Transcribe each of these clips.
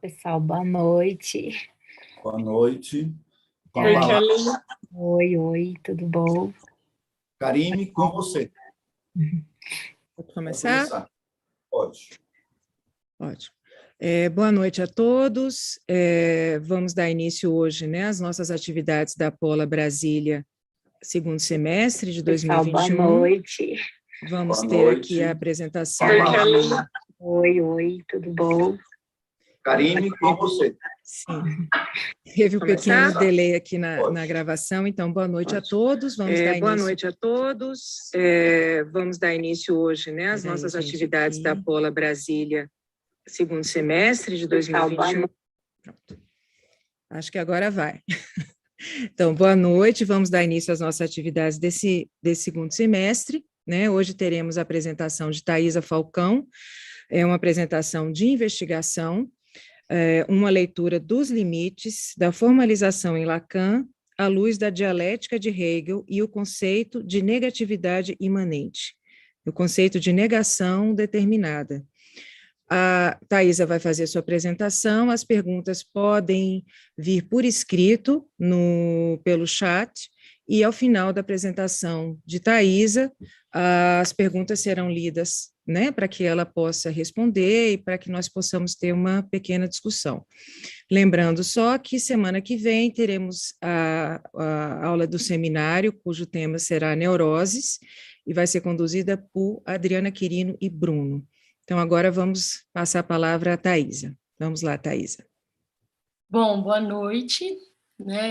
Pessoal, boa noite. Boa noite. Com a Oi, palavra, Karine. Oi, tudo bom? Karine, com você. Pode Pode começar? começar. Pode. Ótimo. Boa noite a todos. Vamos dar início hoje, né, às nossas atividades da Pola Brasília, segundo semestre de Pessoal, boa 2021. noite. Vamos Boa ter noite. aqui a apresentação. Oi, Karine. Oi, tudo bom? Karine, com você. Sim. Teve um pequeno delay aqui na gravação, então boa noite a todos. Vamos dar início. Boa noite a todos. Vamos dar início hoje, né, às nossas atividades da Pola Brasília, segundo semestre de 2021. Pronto. Acho que agora vai. Então, boa noite, vamos dar início às nossas atividades desse segundo semestre, né? Hoje teremos a apresentação de Thaisa Falcão, uma apresentação de investigação, uma leitura dos limites da formalização em Lacan à luz da dialética de Hegel e o conceito de negatividade imanente, o conceito de negação determinada. A Thaisa vai fazer sua apresentação, as perguntas podem vir por escrito pelo chat, e ao final da apresentação de Thaisa, as perguntas serão lidas, né, para que ela possa responder e para que nós possamos ter uma pequena discussão. Lembrando só que semana que vem teremos a aula do seminário, cujo tema será neuroses, e vai ser conduzida por Adriana Quirino e Bruno. Então, agora vamos passar a palavra à Thaisa. Vamos lá, Thaisa. Bom, boa noite.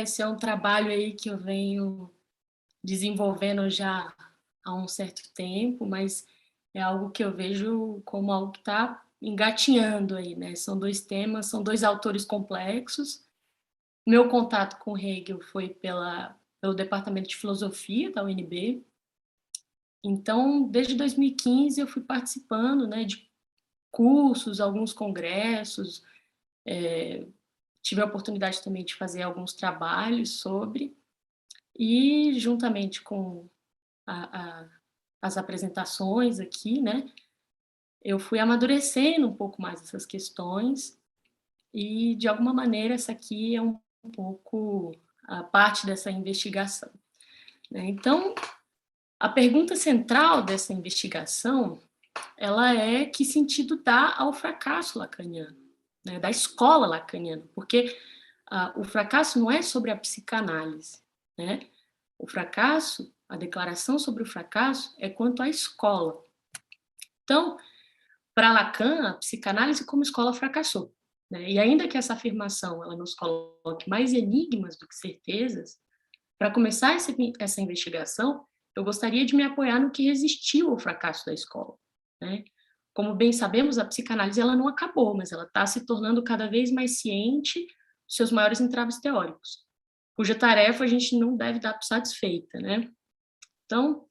Esse é um trabalho aí que eu venho desenvolvendo já há um certo tempo, mas é algo que eu vejo como algo que está engatinhando aí, né? São dois temas, são dois autores complexos. Meu contato com Hegel foi pelo Departamento de Filosofia da UNB. Então, desde 2015 eu fui participando, né, de cursos, alguns congressos, tive a oportunidade também de fazer alguns trabalhos sobre, e juntamente com as apresentações aqui, né, eu fui amadurecendo um pouco mais essas questões, e de alguma maneira essa aqui é um pouco a parte dessa investigação, né? Então, a pergunta central dessa investigação, ela é que sentido dá ao fracasso lacaniano, né, da escola lacaniana, porque o fracasso não é sobre a psicanálise, né? O fracasso, a declaração sobre o fracasso é quanto à escola. Então, para Lacan, a psicanálise como escola fracassou, né? E ainda que essa afirmação ela nos coloque mais enigmas do que certezas, para começar essa investigação, eu gostaria de me apoiar no que resistiu ao fracasso da escola, né? Como bem sabemos, a psicanálise ela não acabou, mas ela está se tornando cada vez mais ciente dos seus maiores entraves teóricos, cuja tarefa a gente não deve dar por satisfeita, né? Então,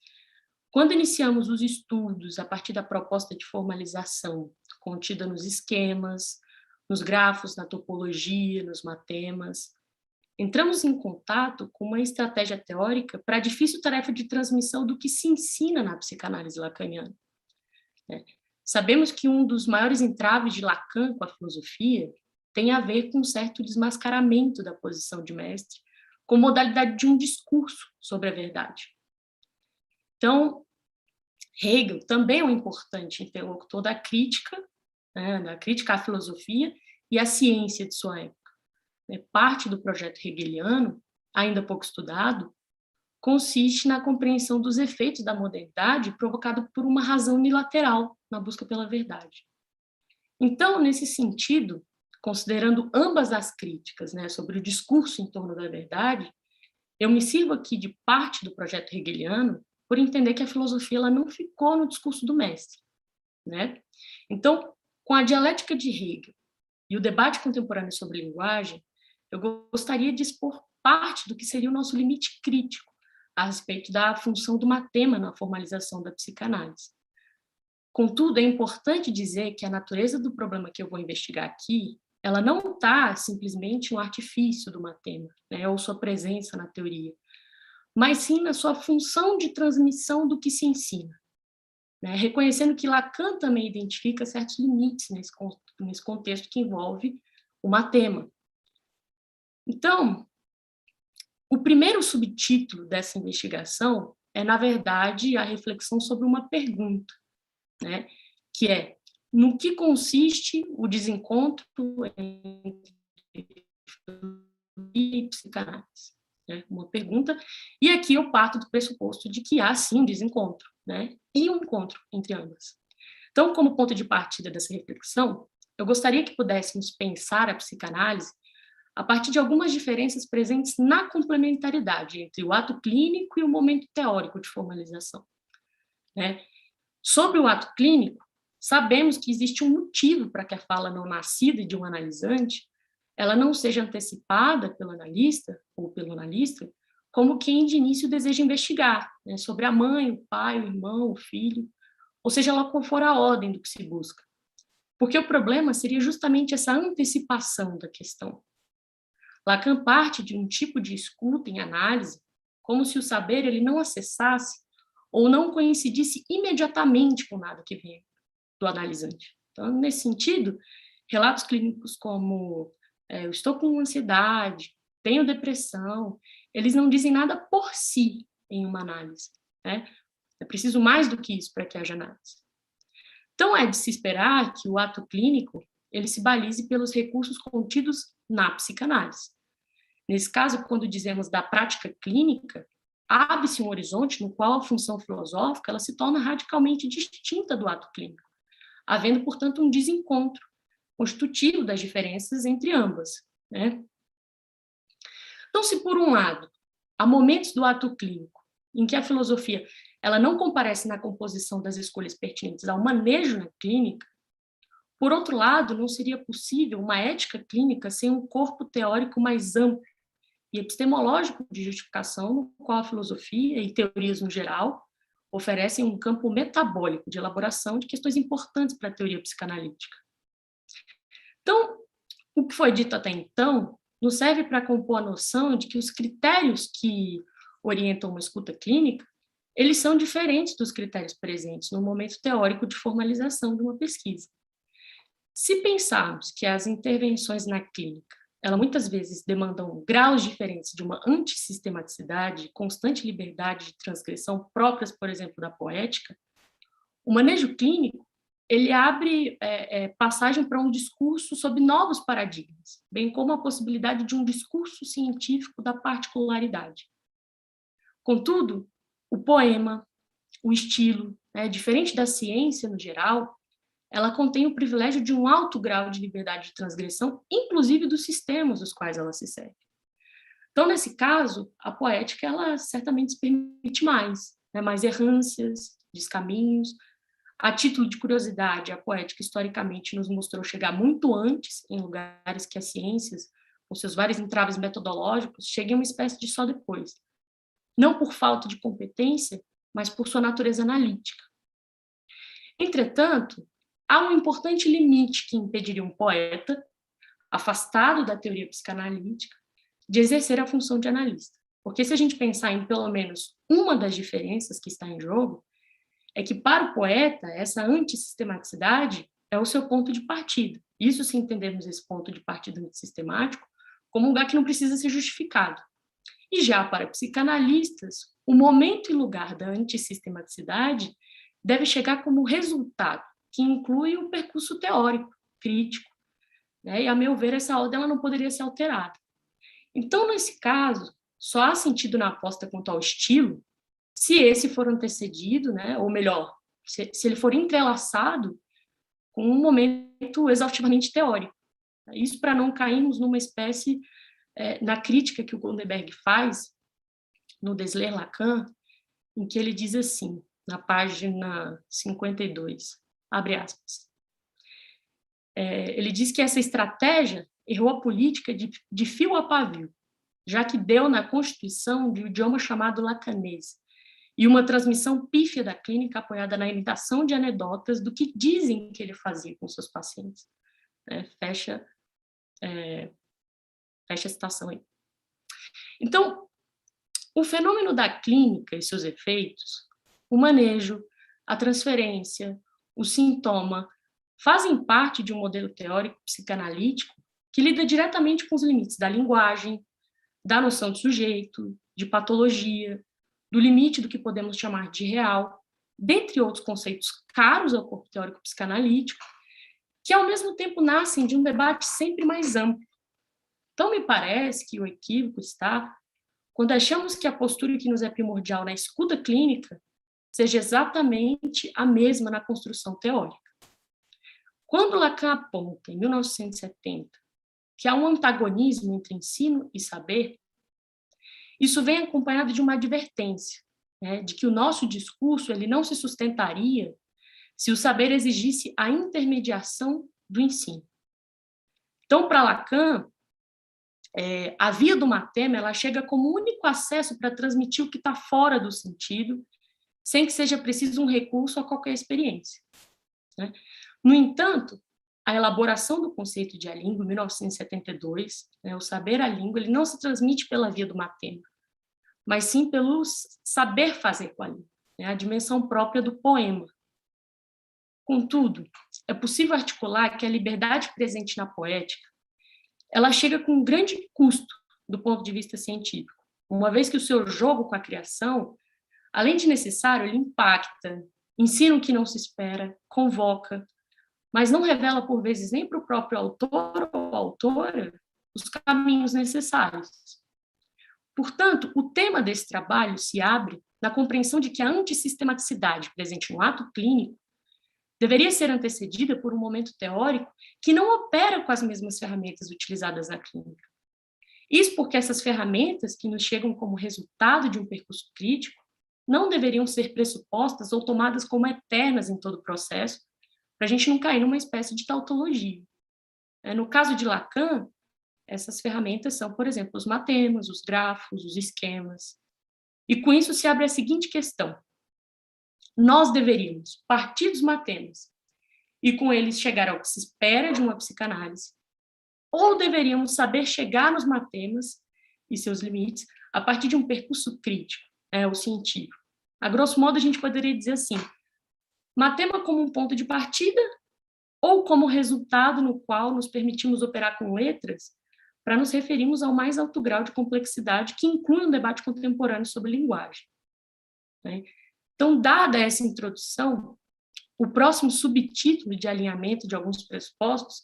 quando iniciamos os estudos a partir da proposta de formalização contida nos esquemas, nos grafos, na topologia, nos matemas, entramos em contato com uma estratégia teórica para a difícil tarefa de transmissão do que se ensina na psicanálise lacaniana. Sabemos que um dos maiores entraves de Lacan com a filosofia tem a ver com um certo desmascaramento da posição de mestre, com modalidade de um discurso sobre a verdade. Então, Hegel também é um importante interlocutor da crítica, né, da crítica à filosofia e à ciência de sua época. Parte do projeto hegeliano, ainda pouco estudado, consiste na compreensão dos efeitos da modernidade provocado por uma razão unilateral na busca pela verdade. Então, nesse sentido, considerando ambas as críticas, né, sobre o discurso em torno da verdade, eu me sirvo aqui de parte do projeto hegeliano por entender que a filosofia ela não ficou no discurso do mestre, né? Então, com a dialética de Hegel e o debate contemporâneo sobre linguagem, eu gostaria de expor parte do que seria o nosso limite crítico a respeito da função do matema na formalização da psicanálise. Contudo, é importante dizer que a natureza do problema que eu vou investigar aqui, ela não está simplesmente um artifício do matema, né, ou sua presença na teoria, mas sim na sua função de transmissão do que se ensina, né, reconhecendo que Lacan também identifica certos limites nesse contexto que envolve o matema. Então, o primeiro subtítulo dessa investigação é, na verdade, a reflexão sobre uma pergunta, né? Que é: no que consiste o desencontro entre e psicanálise? Né? Uma pergunta, e aqui eu parto do pressuposto de que há, sim, um desencontro, né? E um encontro entre ambas. Então, como ponto de partida dessa reflexão, eu gostaria que pudéssemos pensar a psicanálise a partir de algumas diferenças presentes na complementaridade entre o ato clínico e o momento teórico de formalização. Né? Sobre o ato clínico, sabemos que existe um motivo para que a fala não nascida de um analisante ela não seja antecipada pelo analista ou pelo analista como quem de início deseja investigar, né, sobre a mãe, o pai, o irmão, o filho, ou seja lá qual for a ordem do que se busca. Porque o problema seria justamente essa antecipação da questão. Lacan parte de um tipo de escuta em análise, como se o saber ele não acessasse ou não coincidisse imediatamente com nada que vem do analisante. Então, nesse sentido, relatos clínicos como eu estou com ansiedade, tenho depressão, eles não dizem nada por si em uma análise. Né? É preciso mais do que isso para que haja análise. Então, é de se esperar que o ato clínico ele se balize pelos recursos contidos na psicanálise. Nesse caso, quando dizemos da prática clínica, abre-se um horizonte no qual a função filosófica ela se torna radicalmente distinta do ato clínico, havendo, portanto, um desencontro constitutivo das diferenças entre ambas. Né? Então, se por um lado, há momentos do ato clínico em que a filosofia ela não comparece na composição das escolhas pertinentes ao manejo na clínica, por outro lado, não seria possível uma ética clínica sem um corpo teórico mais amplo e epistemológico de justificação, no qual a filosofia e teorias no geral oferecem um campo metabólico de elaboração de questões importantes para a teoria psicanalítica. Então, o que foi dito até então nos serve para compor a noção de que os critérios que orientam uma escuta clínica, eles são diferentes dos critérios presentes no momento teórico de formalização de uma pesquisa. Se pensarmos que as intervenções na clínica, elas muitas vezes demandam graus diferentes de uma antissistematicidade, constante liberdade de transgressão próprias, por exemplo, da poética, o manejo clínico ele abre passagem para um discurso sobre novos paradigmas, bem como a possibilidade de um discurso científico da particularidade. Contudo, o poema, o estilo, diferente da ciência no geral, ela contém o privilégio de um alto grau de liberdade de transgressão, inclusive dos sistemas dos quais ela se serve. Então, nesse caso, a poética ela certamente se permite mais errâncias, descaminhos. A título de curiosidade, a poética historicamente nos mostrou chegar muito antes em lugares que as ciências, com seus vários entraves metodológicos, cheguem a uma espécie de só depois. Não por falta de competência, mas por sua natureza analítica. Entretanto, há um importante limite que impediria um poeta, afastado da teoria psicanalítica, de exercer a função de analista. Porque se a gente pensar em pelo menos uma das diferenças que está em jogo, é que para o poeta, essa antissistematicidade é o seu ponto de partida. Isso se entendermos esse ponto de partida antissistemático como um lugar que não precisa ser justificado. E já para psicanalistas, o momento e lugar da antissistematicidade deve chegar como resultado, que inclui o percurso teórico, crítico. E, a meu ver, essa ordem ela não poderia ser alterada. Então, nesse caso, só há sentido na aposta quanto ao estilo, se esse for antecedido, ou melhor, se ele for entrelaçado com um momento exaustivamente teórico. Isso para não cairmos numa espécie, na crítica que o Gondenberg faz no Desler Lacan, em que ele diz assim, na página 52, abre aspas, ele diz que essa estratégia errou a política de fio a pavio, já que deu na Constituição de um idioma chamado lacanês, e uma transmissão pífia da clínica apoiada na imitação de anedotas do que dizem que ele fazia com seus pacientes. Fecha a citação aí. Então, o fenômeno da clínica e seus efeitos, o manejo, a transferência, o sintoma, fazem parte de um modelo teórico psicanalítico que lida diretamente com os limites da linguagem, da noção de sujeito, de patologia, do limite do que podemos chamar de real, dentre outros conceitos caros ao corpo teórico psicanalítico, que ao mesmo tempo nascem de um debate sempre mais amplo. Então, me parece que o equívoco está quando achamos que a postura que nos é primordial na escuta clínica seja exatamente a mesma na construção teórica. Quando Lacan aponta, em 1970, que há um antagonismo entre ensino e saber, isso vem acompanhado de uma advertência, né, de que o nosso discurso ele não se sustentaria se o saber exigisse a intermediação do ensino. Então, para Lacan, a via do matema ela chega como único acesso para transmitir o que está fora do sentido, sem que seja preciso um recurso a qualquer experiência, né? No entanto, a elaboração do conceito de a língua, em 1972, né, o saber a língua, ele não se transmite pela via do matema, mas sim pelo saber fazer com a língua, né, a dimensão própria do poema. Contudo, é possível articular que a liberdade presente na poética ela chega com um grande custo do ponto de vista científico, uma vez que o seu jogo com a criação, além de necessário, ele impacta, ensina o que não se espera, convoca, mas não revela, por vezes, nem para o próprio autor ou autora os caminhos necessários. Portanto, o tema desse trabalho se abre na compreensão de que a antissistematicidade presente no ato clínico deveria ser antecedida por um momento teórico que não opera com as mesmas ferramentas utilizadas na clínica. Isso porque essas ferramentas que nos chegam como resultado de um percurso crítico não deveriam ser pressupostas ou tomadas como eternas em todo o processo, para a gente não cair numa espécie de tautologia. No caso de Lacan, essas ferramentas são, por exemplo, os matemas, os grafos, os esquemas. E com isso se abre a seguinte questão. Nós deveríamos partir dos matemas e com eles chegar ao que se espera de uma psicanálise, ou deveríamos saber chegar nos matemas e seus limites a partir de um percurso crítico, o científico. A grosso modo, a gente poderia dizer assim, matema como um ponto de partida ou como resultado no qual nos permitimos operar com letras para nos referirmos ao mais alto grau de complexidade que inclui um debate contemporâneo sobre linguagem. Então, dada essa introdução, o próximo subtítulo de alinhamento de alguns pressupostos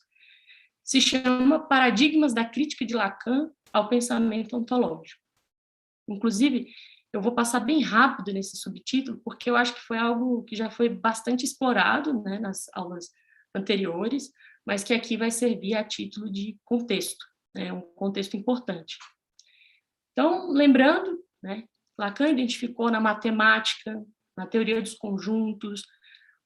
se chama Paradigmas da Crítica de Lacan ao Pensamento Ontológico. Inclusive, eu vou passar bem rápido nesse subtítulo, porque eu acho que foi algo que já foi bastante explorado, né, nas aulas anteriores, mas que aqui vai servir a título de contexto, né, um contexto importante. Então, lembrando, né, Lacan identificou na matemática, na teoria dos conjuntos,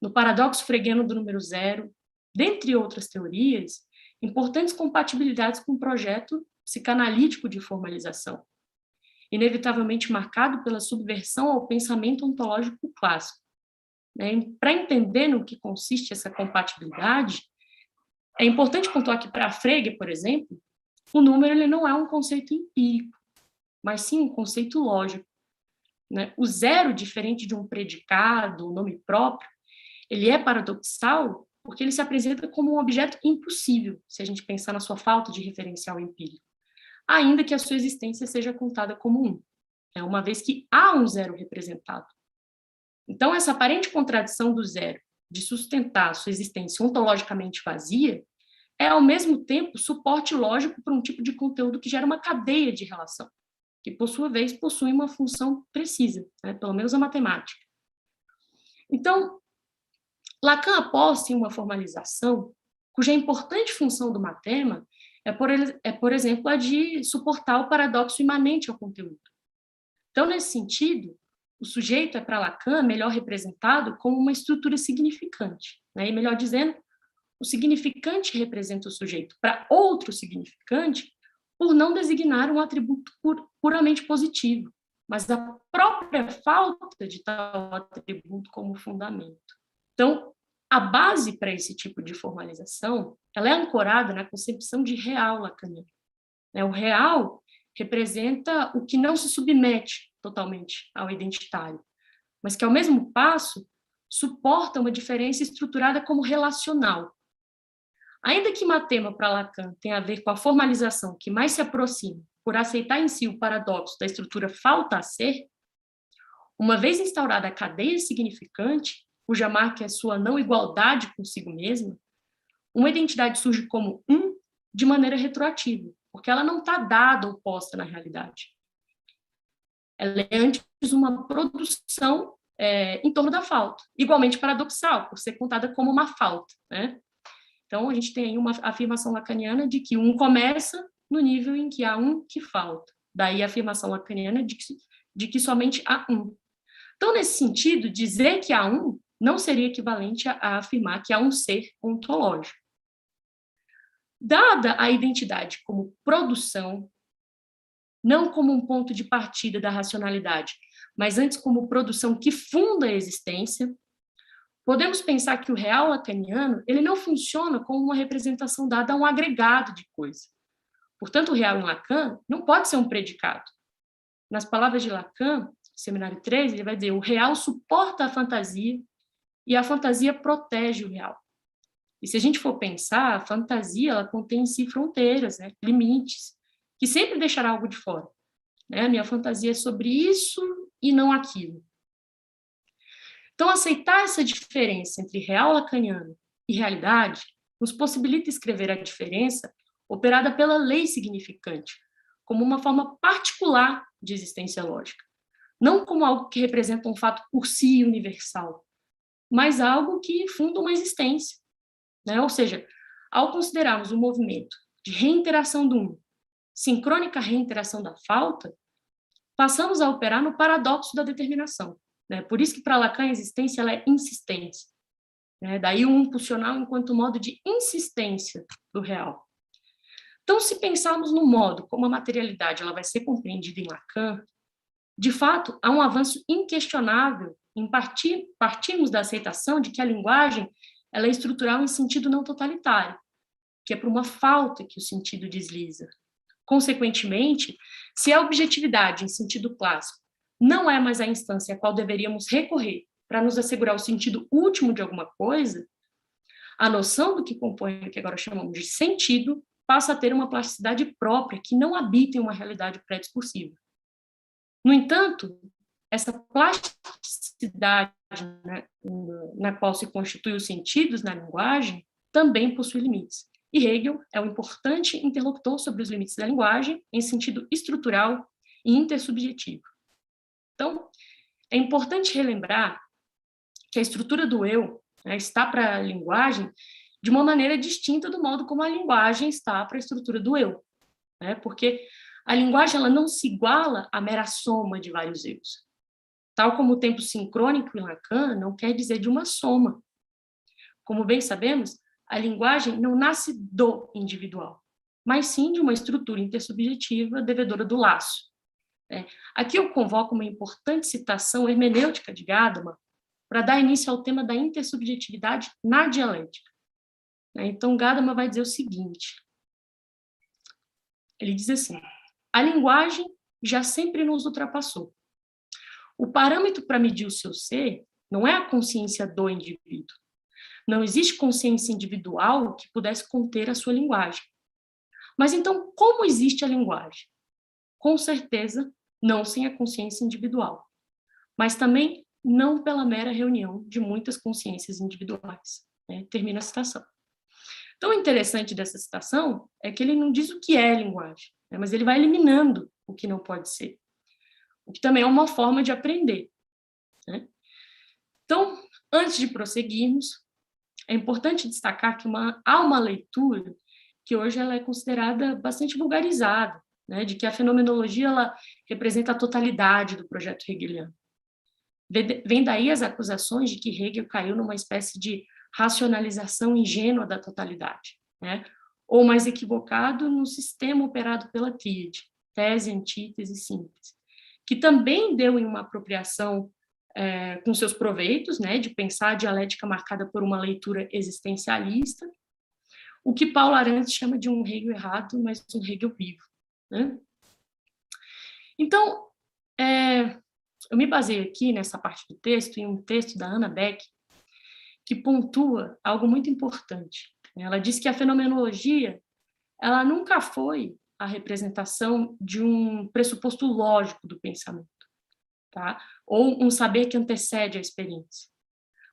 no paradoxo freudiano do número zero, dentre outras teorias, importantes compatibilidades com o projeto psicanalítico de formalização, inevitavelmente marcado pela subversão ao pensamento ontológico clássico. Para entender no que consiste essa compatibilidade, é importante pontuar que para Frege, por exemplo, o número ele não é um conceito empírico, mas sim um conceito lógico. O zero, diferente de um predicado, um nome próprio, ele é paradoxal porque ele se apresenta como um objeto impossível, se a gente pensar na sua falta de referencial empírico, ainda que a sua existência seja contada como um, uma vez que há um zero representado. Então, essa aparente contradição do zero, de sustentar a sua existência ontologicamente vazia, é, ao mesmo tempo, suporte lógico para um tipo de conteúdo que gera uma cadeia de relação, que, por sua vez, possui uma função precisa, pelo menos a matemática. Então, Lacan aposta em uma formalização cuja importante função do matema é, por exemplo, a de suportar o paradoxo imanente ao conteúdo. Então, nesse sentido, o sujeito é, para Lacan, melhor representado como uma estrutura significante. E, melhor dizendo, o significante representa o sujeito para outro significante por não designar um atributo puramente positivo, mas a própria falta de tal atributo como fundamento. Então, a base para esse tipo de formalização ela é ancorada na concepção de real lacaniano. O real representa o que não se submete totalmente ao identitário, mas que, ao mesmo passo, suporta uma diferença estruturada como relacional. Ainda que Matema, para Lacan, tenha a ver com a formalização que mais se aproxima por aceitar em si o paradoxo da estrutura falta a ser, uma vez instaurada a cadeia significante, cuja marca é sua não igualdade consigo mesma, uma identidade surge como de maneira retroativa, porque ela não está dada ou posta na realidade. Ela é antes uma produção em torno da falta, igualmente paradoxal, por ser contada como uma falta, né? Então, a gente tem aí uma afirmação lacaniana de que começa no nível em que há que falta. Daí a afirmação lacaniana de que somente há Então, nesse sentido, dizer que há não seria equivalente a afirmar que há um ser ontológico. Dada a identidade como produção, não como um ponto de partida da racionalidade, mas antes como produção que funda a existência, podemos pensar que o real lacaniano ele não funciona como uma representação dada a um agregado de coisa. Portanto, o real em Lacan não pode ser um predicado. Nas palavras de Lacan, Seminário 3, ele vai dizer: o real suporta a fantasia e a fantasia protege o real. E se a gente for pensar, a fantasia ela contém em si fronteiras, né, limites, que sempre deixará algo de fora. Né? A minha fantasia é sobre isso e não aquilo. Então, aceitar essa diferença entre real lacaniano e realidade nos possibilita escrever a diferença operada pela lei significante, como uma forma particular de existência lógica. Não como algo que representa um fato por si universal, mas algo que funda uma existência. Né? Ou seja, ao considerarmos o movimento de reinteração do sincrônica reinteração da falta, passamos a operar no paradoxo da determinação. Né? Por isso que para Lacan a existência ela é insistência. Né? Daí o pulsional enquanto modo de insistência do real. Então, se pensarmos no modo como a materialidade ela vai ser compreendida em Lacan, de fato, há um avanço inquestionável em partirmos da aceitação de que a linguagem ela é estrutural em sentido não totalitário, que é por uma falta que o sentido desliza. Consequentemente, se a objetividade em sentido clássico não é mais a instância a qual deveríamos recorrer para nos assegurar o sentido último de alguma coisa, a noção do que compõe o que agora chamamos de sentido passa a ter uma plasticidade própria que não habita em uma realidade pré-discursiva. No entanto, essa plasticidade, né, na qual se constituem os sentidos na linguagem também possui limites. E Hegel é um importante interlocutor sobre os limites da linguagem em sentido estrutural e intersubjetivo. Então, é importante relembrar que a estrutura do eu, né, está para a linguagem de uma maneira distinta do modo como a linguagem está para a estrutura do eu. Né? Porque a linguagem ela não se iguala à mera soma de vários eus. Tal como o tempo sincrônico em Lacan não quer dizer de uma soma. Como bem sabemos, a linguagem não nasce do individual, mas sim de uma estrutura intersubjetiva devedora do laço. Aqui eu convoco uma importante citação hermenêutica de Gadamer para dar início ao tema da intersubjetividade na dialética. Então, Gadamer vai dizer o seguinte, ele diz assim: a linguagem já sempre nos ultrapassou. O parâmetro para medir o seu ser não é a consciência do indivíduo. Não existe consciência individual que pudesse conter a sua linguagem. Mas então, como existe a linguagem? Com certeza, não sem a consciência individual, mas também não pela mera reunião de muitas consciências individuais. Termina a citação. Então, o interessante dessa citação é que ele não diz o que é linguagem, mas ele vai eliminando o que não pode ser, o que também é uma forma de aprender. Então, antes de prosseguirmos, é importante destacar que há uma leitura que hoje ela é considerada bastante vulgarizada, de que a fenomenologia ela representa a totalidade do projeto hegeliano. Vem daí as acusações de que Hegel caiu numa espécie de racionalização ingênua da totalidade, ou mais equivocado, no sistema operado pela tríade, tese, antítese, síntese, que também deu em uma apropriação com seus proveitos, de pensar a dialética marcada por uma leitura existencialista, o que Paulo Arantes chama de um Hegel errado, mas um Hegel vivo. Então, eu me baseio aqui nessa parte do texto, em um texto da Anna Beck, que pontua algo muito importante. Ela diz que a fenomenologia ela nunca foi a representação de um pressuposto lógico do pensamento, tá? Ou um saber que antecede a experiência,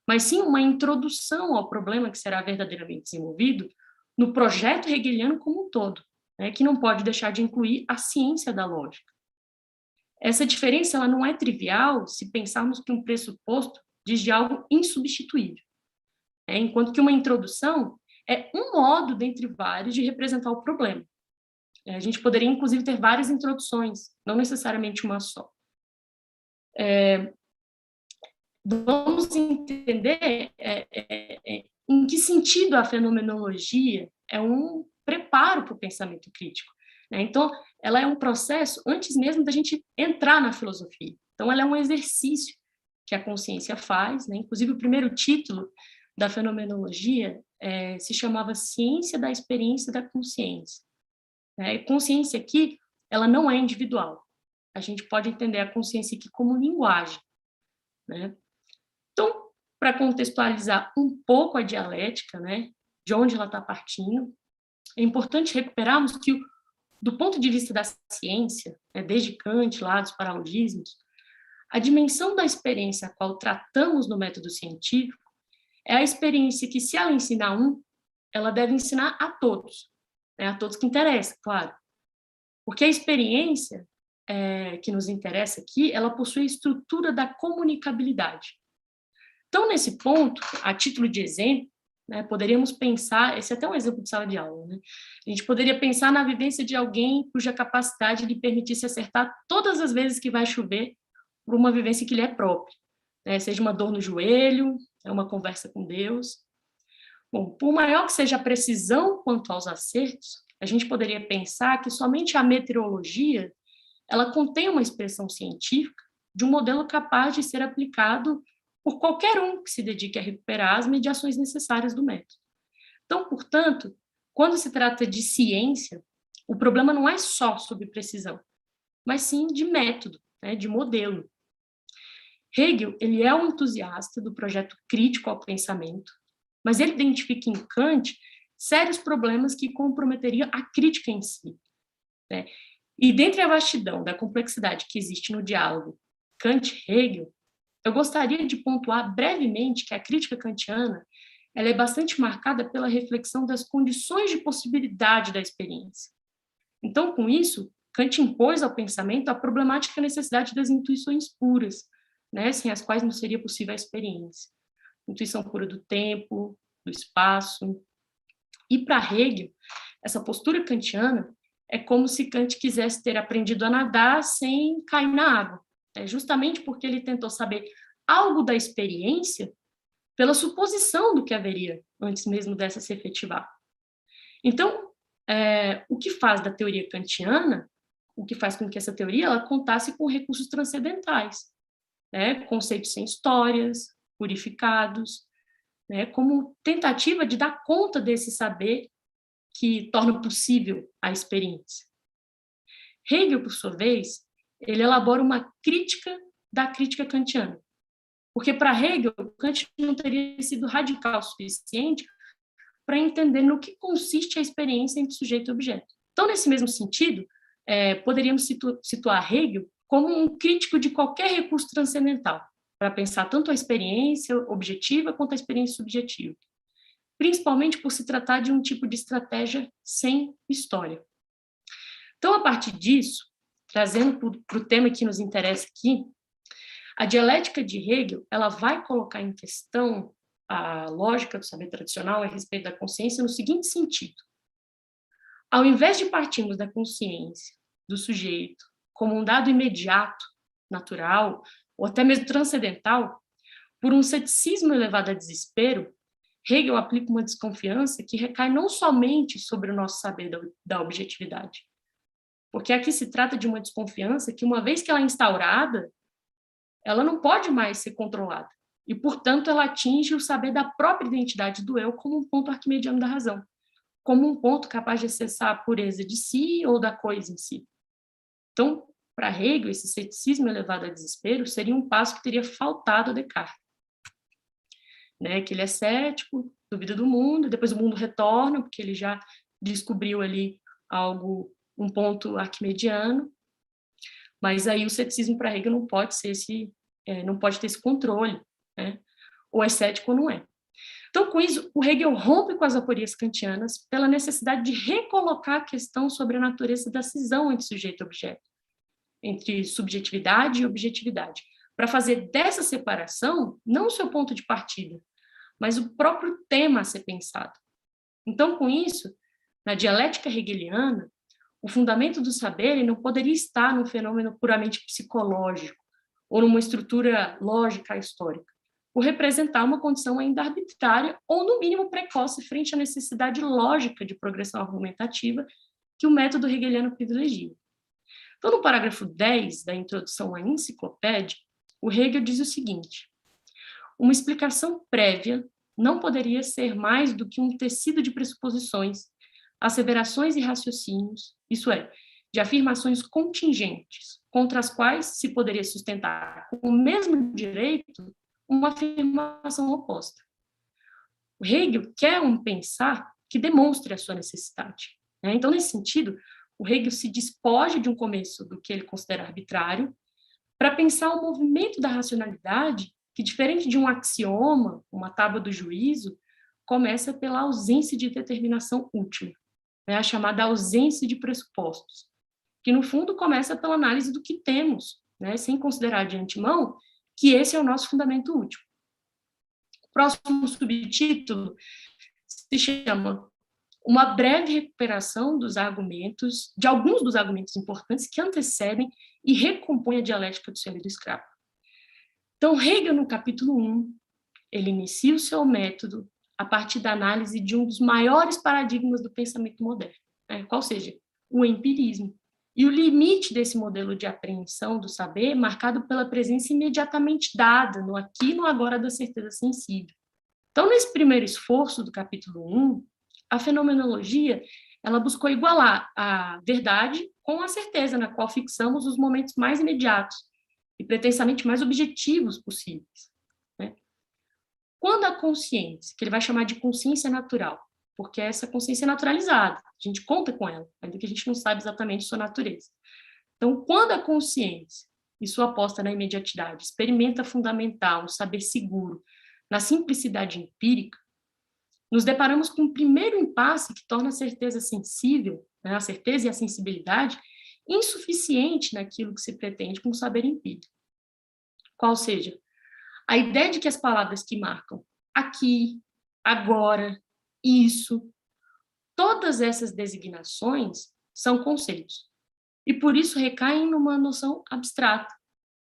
mas sim uma introdução ao problema que será verdadeiramente desenvolvido no projeto hegeliano como um todo, né, que não pode deixar de incluir a ciência da lógica. Essa diferença ela não é trivial se pensarmos que um pressuposto diz de algo insubstituível, enquanto que uma introdução é um modo dentre vários de representar o problema. A gente poderia, inclusive, ter várias introduções, não necessariamente uma só. Vamos entender em que sentido a fenomenologia é um preparo para o pensamento crítico. Então, ela é um processo antes mesmo da gente entrar na filosofia. Então, ela é um exercício que a consciência faz, inclusive o primeiro título da fenomenologia se chamava Ciência da Experiência da Consciência. Consciência aqui, ela não é individual. A gente pode entender a consciência aqui como linguagem. Então, para contextualizar um pouco a dialética, de onde ela está partindo, é importante recuperarmos que, do ponto de vista da ciência, desde Kant, lá dos paralogismos, a dimensão da experiência a qual tratamos no método científico é a experiência que, se ela ensinar um, ela deve ensinar a todos que interessa, claro. Porque a experiência que nos interessa aqui, ela possui a estrutura da comunicabilidade. Então, nesse ponto, a título de exemplo, poderíamos pensar, esse é até um exemplo de sala de aula, a gente poderia pensar na vivência de alguém cuja capacidade lhe permitisse acertar todas as vezes que vai chover por uma vivência que lhe é própria, seja uma dor no joelho, uma conversa com Deus. Bom, por maior que seja a precisão quanto aos acertos, a gente poderia pensar que somente a meteorologia ela contém uma expressão científica de um modelo capaz de ser aplicado por qualquer um que se dedique a recuperar as mediações necessárias do método. Então, portanto, quando se trata de ciência, o problema não é só sobre precisão, mas sim de método, de modelo. Hegel ele é um entusiasta do projeto crítico ao pensamento, mas ele identifica em Kant sérios problemas que comprometeriam a crítica em si. E dentre a vastidão da complexidade que existe no diálogo Kant-Hegel, eu gostaria de pontuar brevemente que a crítica kantiana ela é bastante marcada pela reflexão das condições de possibilidade da experiência. Então, com isso, Kant impôs ao pensamento a problemática necessidade das intuições puras, sem as quais não seria possível a experiência. Intuição pura do tempo, do espaço. E para Hegel, essa postura kantiana é como se Kant quisesse ter aprendido a nadar sem cair na água. Justamente porque ele tentou saber algo da experiência pela suposição do que haveria antes mesmo dessa se efetivar. Então, o que faz da teoria kantiana, o que faz com que essa teoria ela contasse com recursos transcendentais, conceitos sem histórias, purificados, como tentativa de dar conta desse saber que torna possível a experiência. Hegel, por sua vez, ele elabora uma crítica da crítica kantiana. Porque, para Hegel, Kant não teria sido radical o suficiente para entender no que consiste a experiência entre sujeito e objeto. Então, nesse mesmo sentido, poderíamos situar Hegel como um crítico de qualquer recurso transcendental, para pensar tanto a experiência objetiva quanto a experiência subjetiva, principalmente por se tratar de um tipo de estratégia sem história. Então, a partir disso, trazendo para o tema que nos interessa aqui, a dialética de Hegel ela vai colocar em questão a lógica do saber tradicional a respeito da consciência no seguinte sentido. Ao invés de partirmos da consciência, do sujeito, como um dado imediato, natural, ou até mesmo transcendental, por um ceticismo elevado a desespero, Hegel aplica uma desconfiança que recai não somente sobre o nosso saber da objetividade, porque aqui se trata de uma desconfiança que, uma vez que ela é instaurada, ela não pode mais ser controlada, e, portanto, ela atinge o saber da própria identidade do eu como um ponto arquimediano da razão, como um ponto capaz de acessar a pureza de si ou da coisa em si. Então, para Hegel, esse ceticismo elevado a desespero seria um passo que teria faltado a Descartes, que ele é cético, dúvida do mundo, depois o mundo retorna, porque ele já descobriu ali algo, um ponto arquimediano, mas aí o ceticismo para Hegel não pode ser não pode ter esse controle, né? Ou é cético ou não é. Então, com isso, o Hegel rompe com as aporias kantianas pela necessidade de recolocar a questão sobre a natureza da cisão entre sujeito e objeto, entre subjetividade e objetividade, para fazer dessa separação não o seu ponto de partida, mas o próprio tema a ser pensado. Então, com isso, na dialética hegeliana, o fundamento do saber ele não poderia estar num fenômeno puramente psicológico ou numa estrutura lógica histórica, por representar uma condição ainda arbitrária ou, no mínimo, precoce frente à necessidade lógica de progressão argumentativa que o método hegeliano privilegia. Então, no parágrafo 10 da introdução à enciclopédia, o Hegel diz o seguinte: uma explicação prévia não poderia ser mais do que um tecido de pressuposições, asseverações e raciocínios, isso é, de afirmações contingentes, contra as quais se poderia sustentar com o mesmo direito uma afirmação oposta. O Hegel quer um pensar que demonstre a sua necessidade, né? Então, nesse sentido, o Hegel se despoja de um começo do que ele considera arbitrário para pensar o movimento da racionalidade que, diferente de um axioma, uma tábua do juízo, começa pela ausência de determinação última, né? A chamada ausência de pressupostos, que, no fundo, começa pela análise do que temos, né? Sem considerar de antemão que esse é o nosso fundamento último. O próximo subtítulo se chama uma breve recuperação dos argumentos, de alguns dos argumentos importantes que antecedem e recompõem a dialética do senhor e do escravo. Então, Hegel, no capítulo 1, ele inicia o seu método a partir da análise de um dos maiores paradigmas do pensamento moderno, né? Qual seja, o empirismo. E o limite desse modelo de apreensão do saber marcado pela presença imediatamente dada, no aqui e no agora da certeza sensível. Então, nesse primeiro esforço do capítulo 1, a fenomenologia ela buscou igualar a verdade com a certeza na qual fixamos os momentos mais imediatos e pretensamente mais objetivos possíveis, né? Quando a consciência, que ele vai chamar de consciência natural, porque é essa consciência naturalizada, a gente conta com ela, ainda que a gente não saiba exatamente sua natureza. Então, quando a consciência e sua aposta na imediatidade experimenta fundamentar um saber seguro na simplicidade empírica, nos deparamos com o primeiro impasse que torna a certeza sensível, né, a certeza e a sensibilidade, insuficiente naquilo que se pretende com o saber empírico. Qual seja, a ideia de que as palavras que marcam aqui, agora, isso, todas essas designações são conceitos, e por isso recaem numa noção abstrata.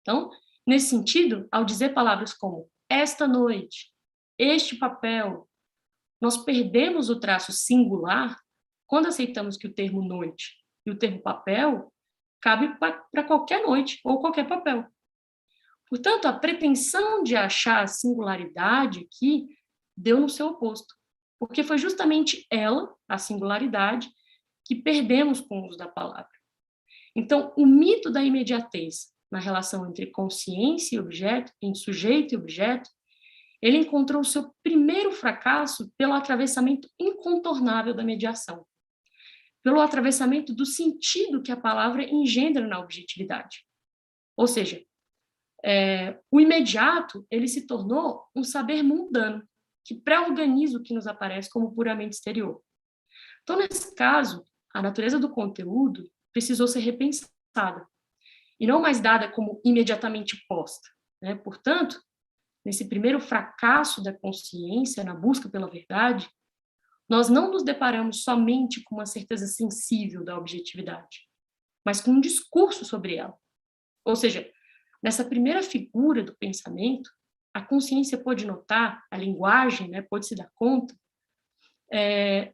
Então, nesse sentido, ao dizer palavras como esta noite, este papel, nós perdemos o traço singular quando aceitamos que o termo noite e o termo papel cabe para qualquer noite ou qualquer papel. Portanto, a pretensão de achar a singularidade aqui deu no seu oposto, porque foi justamente ela, a singularidade, que perdemos com o uso da palavra. Então, o mito da imediatez na relação entre consciência e objeto, entre sujeito e objeto, ele encontrou o seu primeiro fracasso pelo atravessamento incontornável da mediação, pelo atravessamento do sentido que a palavra engendra na objetividade. Ou seja, o imediato ele se tornou um saber mundano, que pré-organiza o que nos aparece como puramente exterior. Então, nesse caso, a natureza do conteúdo precisou ser repensada, e não mais dada como imediatamente posta, né? Portanto, nesse primeiro fracasso da consciência na busca pela verdade, nós não nos deparamos somente com uma certeza sensível da objetividade, mas com um discurso sobre ela. Ou seja, nessa primeira figura do pensamento, a consciência pôde notar, a linguagem, né, pôde se dar conta,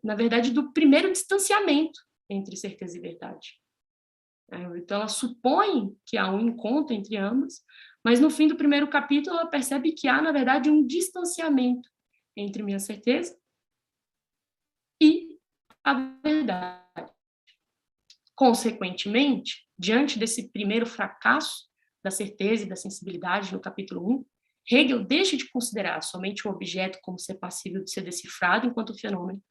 na verdade, do primeiro distanciamento entre certeza e verdade. Então, ela supõe que há um encontro entre ambas, mas no fim do primeiro capítulo ela percebe que há, na verdade, um distanciamento entre minha certeza e a verdade. Consequentemente, diante desse primeiro fracasso da certeza e da sensibilidade no capítulo 1, Hegel deixa de considerar somente o objeto como ser passível de ser decifrado enquanto fenômeno,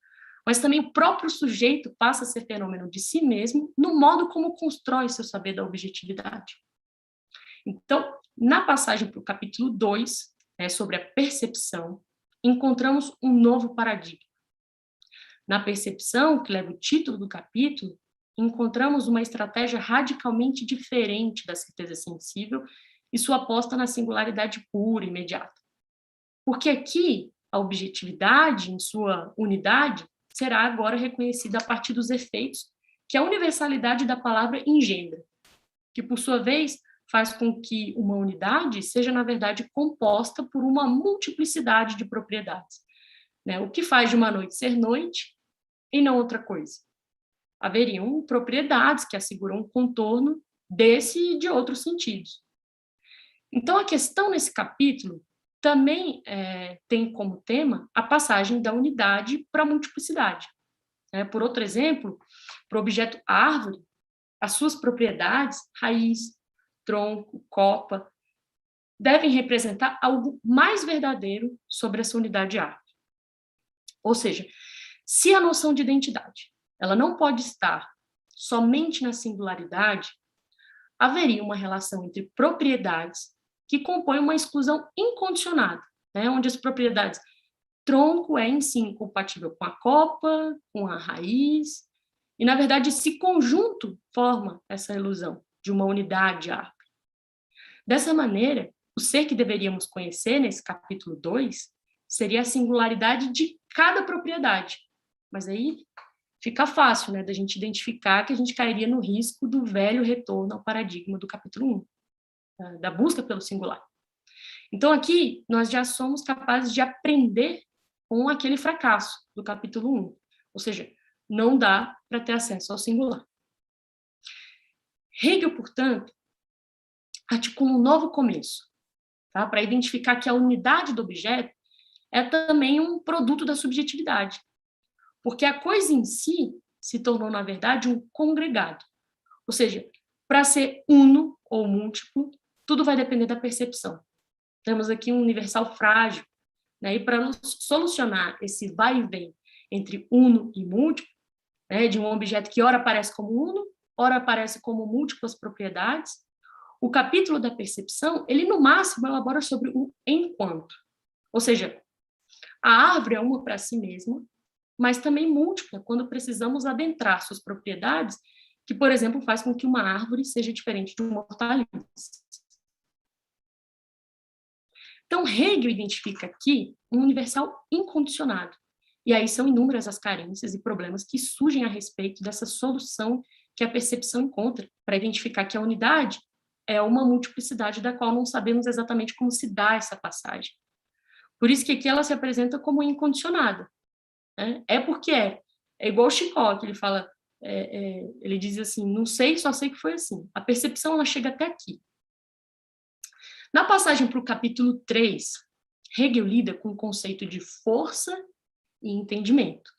mas também o próprio sujeito passa a ser fenômeno de si mesmo no modo como constrói seu saber da objetividade. Então, na passagem para o capítulo 2, sobre a percepção, encontramos um novo paradigma. Na percepção, que leva o título do capítulo, encontramos uma estratégia radicalmente diferente da certeza sensível e sua aposta na singularidade pura, imediata. Porque aqui, a objetividade, em sua unidade, será agora reconhecida a partir dos efeitos que a universalidade da palavra engendra, que, por sua vez, faz com que uma unidade seja, na verdade, composta por uma multiplicidade de propriedades. O que faz de uma noite ser noite e não outra coisa? Haveriam propriedades que asseguram um contorno desse e de outros sentidos. Então, a questão nesse capítulo também tem como tema a passagem da unidade para a multiplicidade. Por outro exemplo, para o objeto árvore, as suas propriedades, raiz, tronco, copa, devem representar algo mais verdadeiro sobre essa unidade árvore. Ou seja, se a noção de identidade ela não pode estar somente na singularidade, haveria uma relação entre propriedades que compõem uma exclusão incondicionada, onde as propriedades tronco é em si incompatível com a copa, com a raiz, e, na verdade, esse conjunto forma essa ilusão de uma unidade árvore. Dessa maneira, o ser que deveríamos conhecer nesse capítulo 2 seria a singularidade de cada propriedade. Mas aí fica fácil, da gente identificar que a gente cairia no risco do velho retorno ao paradigma do capítulo 1, da busca pelo singular. Então, aqui, nós já somos capazes de aprender com aquele fracasso do capítulo 1. Ou seja, não dá para ter acesso ao singular. Hegel, portanto, articula um novo começo, para identificar que a unidade do objeto é também um produto da subjetividade, porque a coisa em si se tornou, na verdade, um congregado. Ou seja, para ser uno ou múltiplo, tudo vai depender da percepção. Temos aqui um universal frágil, e para solucionar esse vai e vem entre uno e múltiplo, de um objeto que ora aparece como uno, ora aparece como múltiplas propriedades, o capítulo da percepção, ele no máximo elabora sobre o enquanto. Ou seja, a árvore é uma para si mesma, mas também múltipla quando precisamos adentrar suas propriedades, que, por exemplo, faz com que uma árvore seja diferente de uma hortaliça. Então, Hegel identifica aqui um universal incondicionado. E aí são inúmeras as carências e problemas que surgem a respeito dessa solução que a percepção encontra para identificar que a unidade é uma multiplicidade da qual não sabemos exatamente como se dá essa passagem. Por isso que aqui ela se apresenta como incondicionada. É porque é. É igual o Chicó, que ele fala, ele diz assim, não sei, só sei que foi assim. A percepção, ela chega até aqui. Na passagem para o capítulo 3, Hegel lida com o conceito de força e entendimento.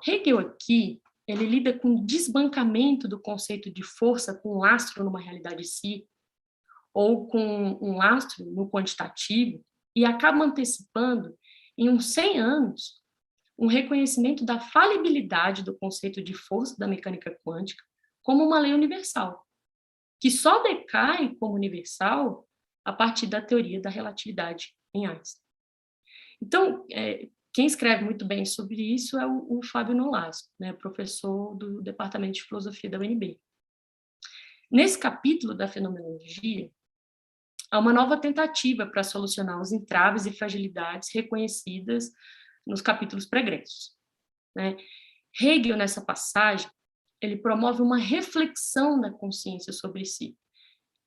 Hegel aqui, ele lida com o desbancamento do conceito de força com um lastro numa realidade si, ou com um lastro no quantitativo, e acaba antecipando, em uns 100 anos, um reconhecimento da falibilidade do conceito de força da mecânica quântica como uma lei universal, que só decai como universal a partir da teoria da relatividade em Einstein. Então, quem escreve muito bem sobre isso é o Fábio Nolasco, professor do Departamento de Filosofia da UNB. Nesse capítulo da fenomenologia, há uma nova tentativa para solucionar os entraves e fragilidades reconhecidas nos capítulos pregressos. Hegel, nessa passagem, ele promove uma reflexão da consciência sobre si.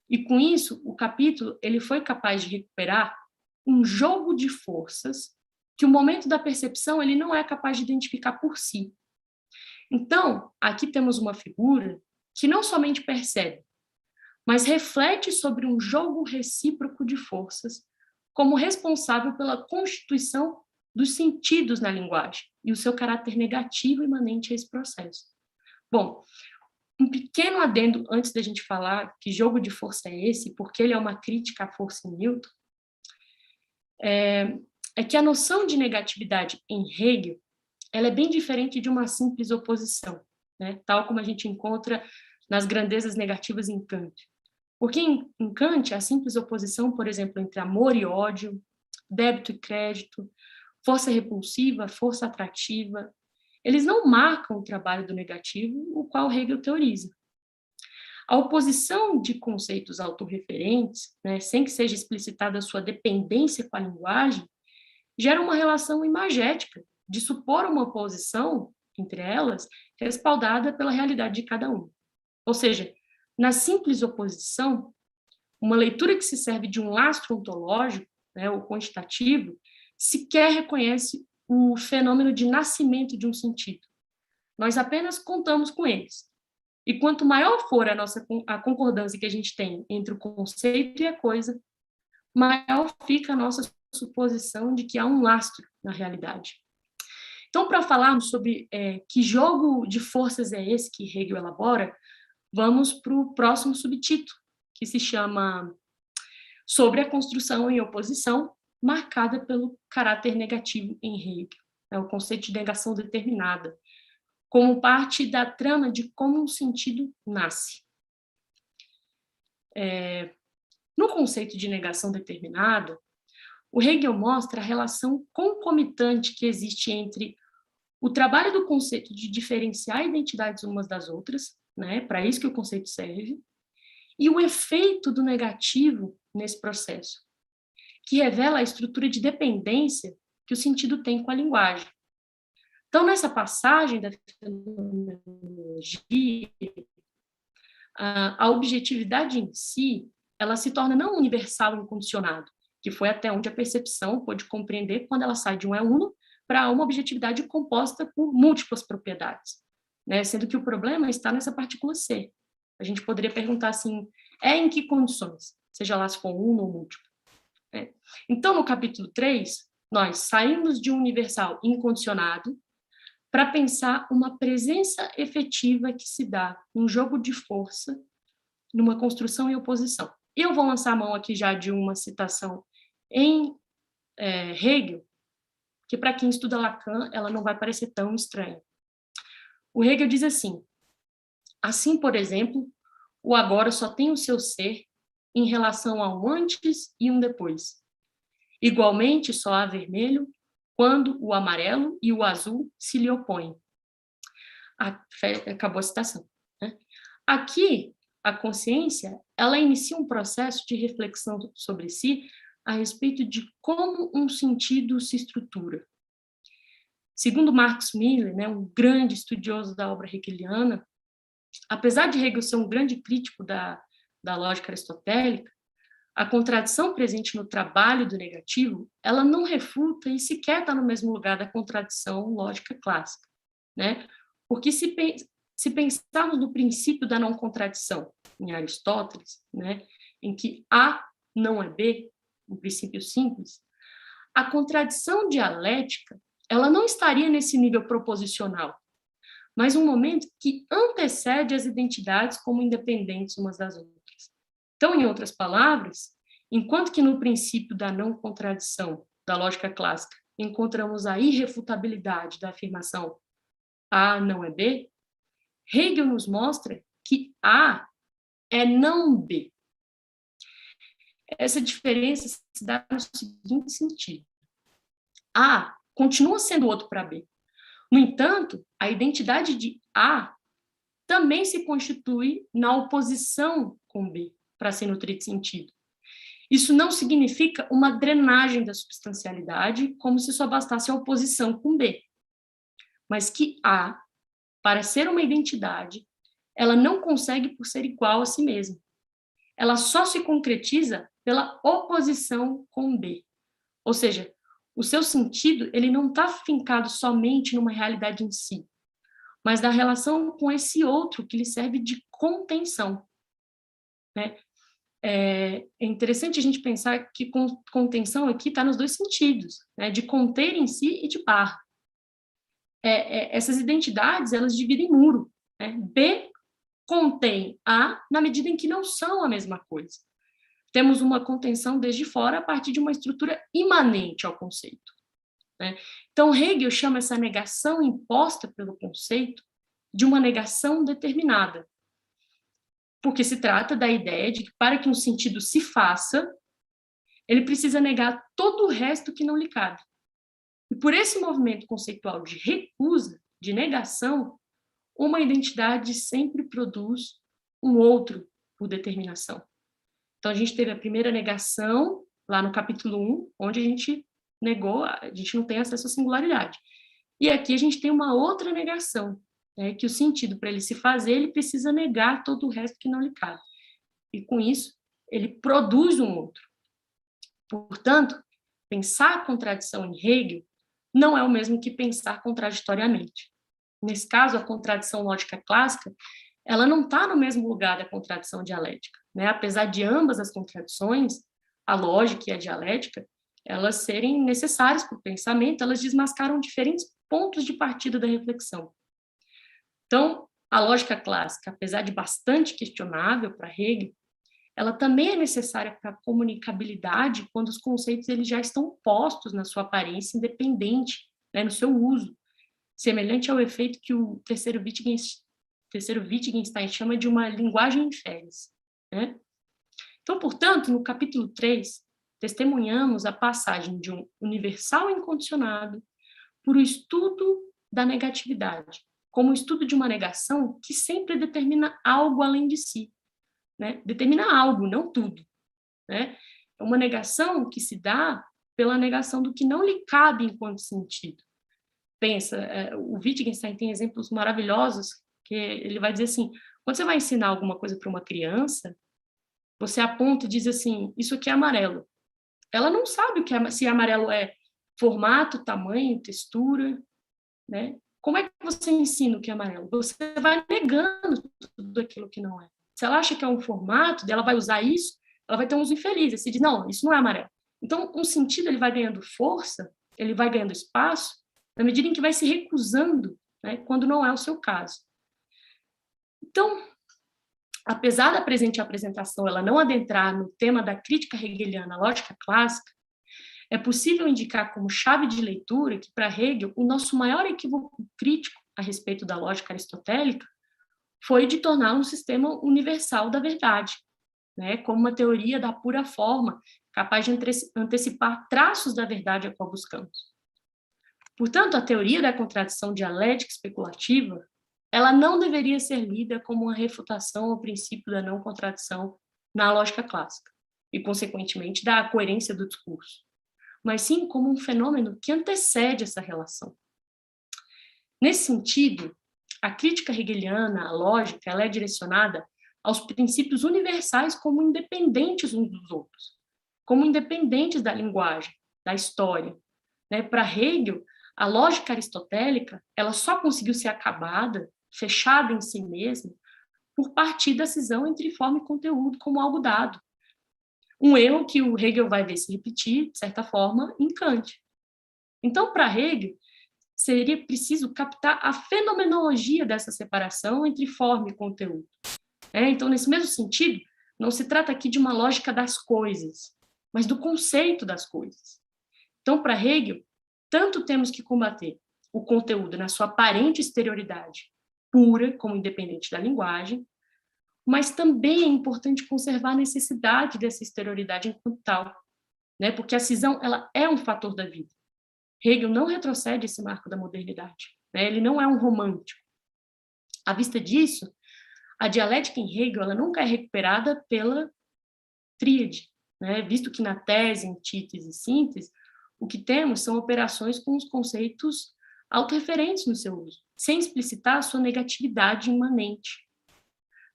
E, com isso, o capítulo ele foi capaz de recuperar um jogo de forças que o momento da percepção ele não é capaz de identificar por si. Então, aqui temos uma figura que não somente percebe, mas reflete sobre um jogo recíproco de forças como responsável pela constituição dos sentidos na linguagem e o seu caráter negativo imanente a esse processo. Bom, um pequeno adendo antes da gente falar que jogo de força é esse, porque ele é uma crítica à força em Newton, é que a noção de negatividade em Hegel, ela é bem diferente de uma simples oposição, né? Tal como a gente encontra nas grandezas negativas em Kant. Porque em Kant, a simples oposição, por exemplo, entre amor e ódio, débito e crédito, força repulsiva, força atrativa, eles não marcam o trabalho do negativo, o qual Hegel teoriza. A oposição de conceitos autorreferentes, né, sem que seja explicitada a sua dependência com a linguagem, gera uma relação imagética de supor uma oposição entre elas, respaldada pela realidade de cada um. Ou seja, na simples oposição, uma leitura que se serve de um lastro ontológico, né, o quantitativo, sequer reconhece o fenômeno de nascimento de um sentido. Nós apenas contamos com eles. E quanto maior for a concordância que a gente tem entre o conceito e a coisa, maior fica a nossa suposição de que há um lastro na realidade. Então, para falarmos sobre que jogo de forças é esse que Hegel elabora, vamos para o próximo subtítulo, que se chama Sobre a construção em oposição, marcada pelo caráter negativo em Hegel, o conceito de negação determinada, como parte da trama de como um sentido nasce. No conceito de negação determinada, o Hegel mostra a relação concomitante que existe entre o trabalho do conceito de diferenciar identidades umas das outras, né, para isso que o conceito serve, e o efeito do negativo nesse processo, que revela a estrutura de dependência que o sentido tem com a linguagem. Então, nessa passagem da fenomenologia, a objetividade em si, ela se torna não universal e incondicionado, que foi até onde a percepção pôde compreender quando ela sai de um uno para uma objetividade composta por múltiplas propriedades, né? Sendo que o problema está nessa partícula C. A gente poderia perguntar assim, em que condições? Seja lá se for uno ou múltiplo. Né? Então, no capítulo 3, nós saímos de um universal incondicionado para pensar uma presença efetiva que se dá num jogo de força, numa construção e oposição. Eu vou lançar a mão aqui já de uma citação em Hegel, que para quem estuda Lacan, ela não vai parecer tão estranha. O Hegel diz assim, por exemplo, o agora só tem o seu ser em relação a um antes e um depois. Igualmente, só há vermelho quando o amarelo e o azul se lhe opõem. Acabou a citação. Né? Aqui, a consciência, ela inicia um processo de reflexão sobre si a respeito de como um sentido se estrutura. Segundo Marx Miller, né, um grande estudioso da obra hegeliana, apesar de Hegel ser um grande crítico da lógica aristotélica, a contradição presente no trabalho do negativo, ela não refuta e sequer está no mesmo lugar da contradição lógica clássica, né? Porque se pensarmos no princípio da não contradição em Aristóteles, né, em que A não é B, um princípio simples, a contradição dialética, ela não estaria nesse nível proposicional, mas um momento que antecede as identidades como independentes umas das outras. Então, em outras palavras, enquanto que no princípio da não contradição da lógica clássica encontramos a irrefutabilidade da afirmação A não é B, Hegel nos mostra que A é não B. Essa diferença se dá no seguinte sentido. A continua sendo outro para B. No entanto, a identidade de A também se constitui na oposição com B, para ser nutrir de sentido. Isso não significa uma drenagem da substancialidade, como se só bastasse a oposição com B. Mas que A, para ser uma identidade, ela não consegue por ser igual a si mesma. Ela só se concretiza pela oposição com B. Ou seja, o seu sentido ele não está fincado somente numa realidade em si, mas na relação com esse outro que lhe serve de contenção. Né? É interessante a gente pensar que contenção aqui está nos dois sentidos, né? De conter em si e de par. Essas identidades, elas dividem muro. Né? B contém A na medida em que não são a mesma coisa. temos uma contenção desde fora a partir de uma estrutura imanente ao conceito, né? Então, Hegel chama essa negação imposta pelo conceito de uma negação determinada, porque se trata da ideia de que, para que um sentido se faça, ele precisa negar todo o resto que não lhe cabe. E por esse movimento conceitual de recusa, de negação, uma identidade sempre produz um outro por determinação. Então, a gente teve a primeira negação, lá no capítulo 1, onde a gente negou, a gente não tem acesso à singularidade. E aqui a gente tem uma outra negação, né, que o sentido, para ele se fazer, ele precisa negar todo o resto que não lhe cabe. E, com isso, ele produz um outro. Portanto, pensar a contradição em Hegel não é o mesmo que pensar contraditoriamente. Nesse caso, a contradição lógica clássica, ela não está no mesmo lugar da contradição dialética, né? Apesar de ambas as contradições, a lógica e a dialética, elas serem necessárias para o pensamento, elas desmascaram diferentes pontos de partida da reflexão. Então, a lógica clássica, apesar de bastante questionável para Hegel, ela também é necessária para a comunicabilidade quando os conceitos eles já estão postos na sua aparência independente, né, no seu uso, semelhante ao efeito que o terceiro Wittgenstein chama de uma linguagem infeliz, né? Então, portanto, no capítulo 3, testemunhamos a passagem de um universal incondicionado por o estudo da negatividade, como o estudo de uma negação que sempre determina algo além de si, né? Determina algo, não tudo, né? É uma negação que se dá pela negação do que não lhe cabe enquanto sentido. Pensa, o Wittgenstein tem exemplos maravilhosos, que ele vai dizer assim, quando você vai ensinar alguma coisa para uma criança, você aponta e diz assim, isso aqui é amarelo. Ela não sabe o que é, se amarelo é formato, tamanho, textura, né? Como é que você ensina o que é amarelo? Você vai negando tudo aquilo que não é. Se ela acha que é um formato, ela vai usar isso, ela vai ter um uso infeliz. Você diz, não, isso não é amarelo. Então, um sentido ele vai ganhando força, ele vai ganhando espaço, na medida em que vai se recusando, né, quando não é o seu caso. Então, apesar da presente apresentação ela não adentrar no tema da crítica hegeliana à lógica clássica, é possível indicar como chave de leitura que, para Hegel, o nosso maior equívoco crítico a respeito da lógica aristotélica foi de tornar um sistema universal da verdade, né, como uma teoria da pura forma, capaz de antecipar traços da verdade a qual buscamos. Portanto, a teoria da contradição dialética especulativa, ela não deveria ser lida como uma refutação ao princípio da não contradição na lógica clássica, e, consequentemente, da coerência do discurso, mas sim como um fenômeno que antecede essa relação. Nesse sentido, a crítica hegeliana, a lógica, ela é direcionada aos princípios universais como independentes uns dos outros, como independentes da linguagem, da história, né? Para Hegel, a lógica aristotélica, ela só conseguiu ser acabada, fechada em si mesma, por partir da cisão entre forma e conteúdo como algo dado. Um erro que o Hegel vai ver se repetir, de certa forma, em Kant. Então, para Hegel, seria preciso captar a fenomenologia dessa separação entre forma e conteúdo. Então, nesse mesmo sentido, não se trata aqui de uma lógica das coisas, mas do conceito das coisas. Então, para Hegel, tanto temos que combater o conteúdo na sua aparente exterioridade pura, como independente da linguagem, mas também é importante conservar a necessidade dessa exterioridade enquanto tal, né? Porque a cisão ela é um fator da vida. Hegel não retrocede esse marco da modernidade, né? Ele não é um romântico. À vista disso, a dialética em Hegel ela nunca é recuperada pela tríade, né? Visto que na tese, antítese e síntese, o que temos são operações com os conceitos autorreferentes no seu uso, sem explicitar a sua negatividade imanente.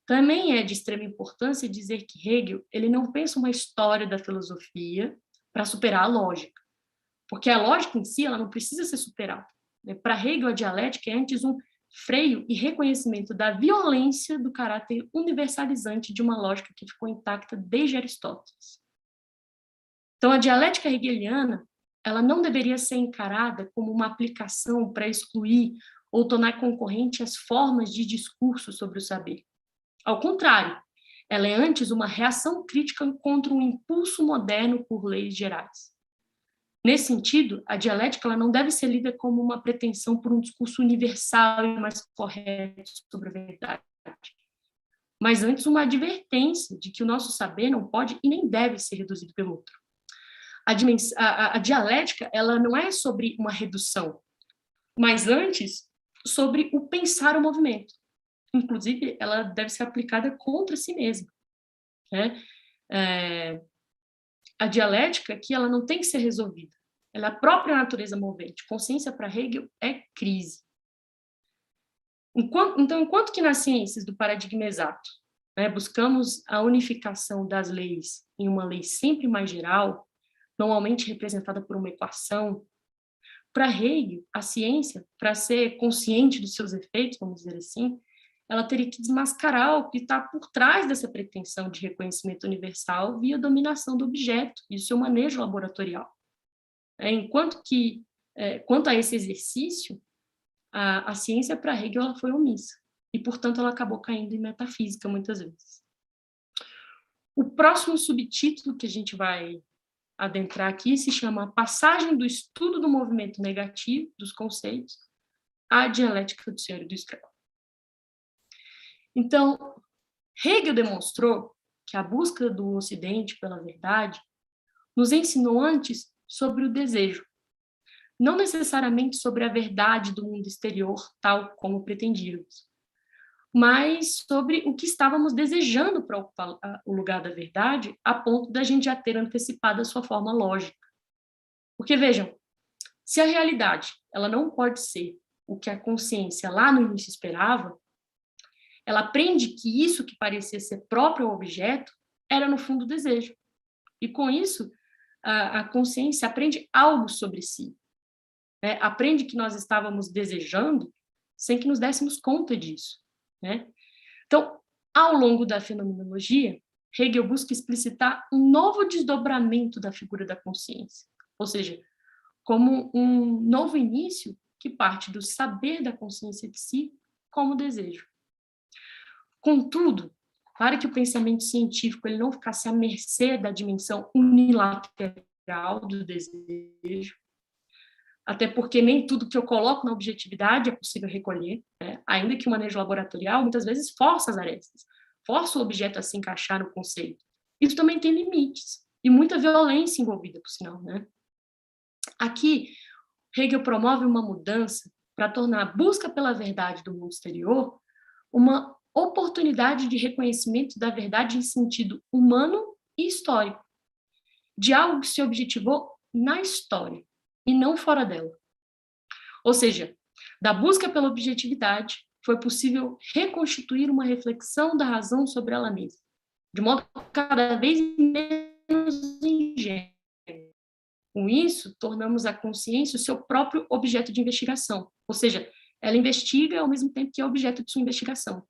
Também é de extrema importância dizer que Hegel ele não pensa uma história da filosofia para superar a lógica, porque a lógica em si ela não precisa ser superada. Para Hegel, a dialética é antes um freio e reconhecimento da violência do caráter universalizante de uma lógica que ficou intacta desde Aristóteles. Então, a dialética hegeliana ela não deveria ser encarada como uma aplicação para excluir ou tornar concorrente as formas de discurso sobre o saber. Ao contrário, ela é antes uma reação crítica contra um impulso moderno por leis gerais. Nesse sentido, a dialética ela não deve ser lida como uma pretensão por um discurso universal e mais correto sobre a verdade, mas antes uma advertência de que o nosso saber não pode e nem deve ser reduzido pelo outro. A dialética ela não é sobre uma redução, mas antes sobre o pensar o movimento. Inclusive, ela deve ser aplicada contra si mesma, né? A dialética aqui ela não tem que ser resolvida. Ela é a própria natureza movente. Consciência para Hegel é crise. Enquanto que nas ciências do paradigma exato, né, buscamos a unificação das leis em uma lei sempre mais geral, normalmente representada por uma equação, para Hegel, a ciência, para ser consciente dos seus efeitos, vamos dizer assim, ela teria que desmascarar o que está por trás dessa pretensão de reconhecimento universal via dominação do objeto e o seu manejo laboratorial. Quanto a esse exercício, a ciência para Hegel ela foi omissa e, portanto, ela acabou caindo em metafísica muitas vezes. O próximo subtítulo que a gente vai adentrar aqui se chama Passagem do estudo do movimento negativo dos conceitos à dialética do ser e do extremo. Então, Hegel demonstrou que a busca do Ocidente pela verdade nos ensinou antes sobre o desejo, não necessariamente sobre a verdade do mundo exterior, tal como pretendíamos, mas sobre o que estávamos desejando para ocupar o lugar da verdade, a ponto da gente já ter antecipado a sua forma lógica. Porque, vejam, se a realidade ela não pode ser o que a consciência lá no início esperava, ela aprende que isso que parecia ser próprio ao objeto era, no fundo, o desejo. E, com isso, a consciência aprende algo sobre si. Né? Aprende que nós estávamos desejando sem que nos dessemos conta disso. Né? Então, ao longo da fenomenologia, Hegel busca explicitar um novo desdobramento da figura da consciência, ou seja, como um novo início que parte do saber da consciência de si como desejo. Contudo, para que o pensamento científico ele não ficasse à mercê da dimensão unilateral do desejo, até porque nem tudo que eu coloco na objetividade é possível recolher, né? Ainda que o manejo laboratorial muitas vezes força as arestas, força o objeto a se encaixar no conceito. Isso também tem limites, e muita violência envolvida, por sinal, né? Aqui, Hegel promove uma mudança para tornar a busca pela verdade do mundo exterior uma oportunidade de reconhecimento da verdade em sentido humano e histórico, de algo que se objetivou na história e não fora dela. Ou seja, da busca pela objetividade, foi possível reconstituir uma reflexão da razão sobre ela mesma, de modo cada vez menos ingênuo. Com isso, tornamos a consciência o seu próprio objeto de investigação, ou seja, ela investiga ao mesmo tempo que é objeto de sua investigação.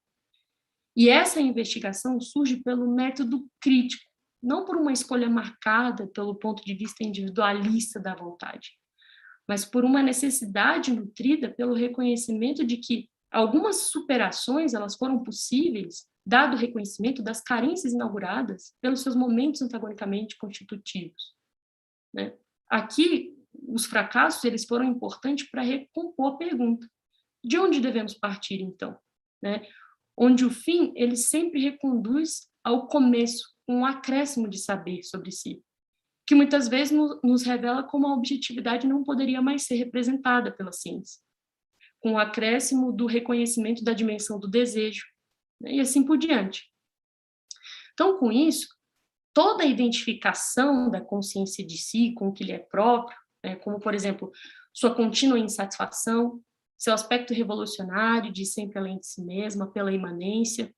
E essa investigação surge pelo método crítico, não por uma escolha marcada pelo ponto de vista individualista da vontade, mas por uma necessidade nutrida pelo reconhecimento de que algumas superações elas foram possíveis, dado o reconhecimento das carências inauguradas pelos seus momentos antagonicamente constitutivos. Né? Aqui, os fracassos eles foram importantes para recompor a pergunta. De onde devemos partir, então? Né? Onde o fim ele sempre reconduz ao começo, um acréscimo de saber sobre si, que muitas vezes nos revela como a objetividade não poderia mais ser representada pela ciência, com o acréscimo do reconhecimento da dimensão do desejo, né, e assim por diante. Então, com isso, toda a identificação da consciência de si com o que lhe é próprio, né, como, por exemplo, sua contínua insatisfação, seu aspecto revolucionário de ir sempre além de si mesma, pela imanência,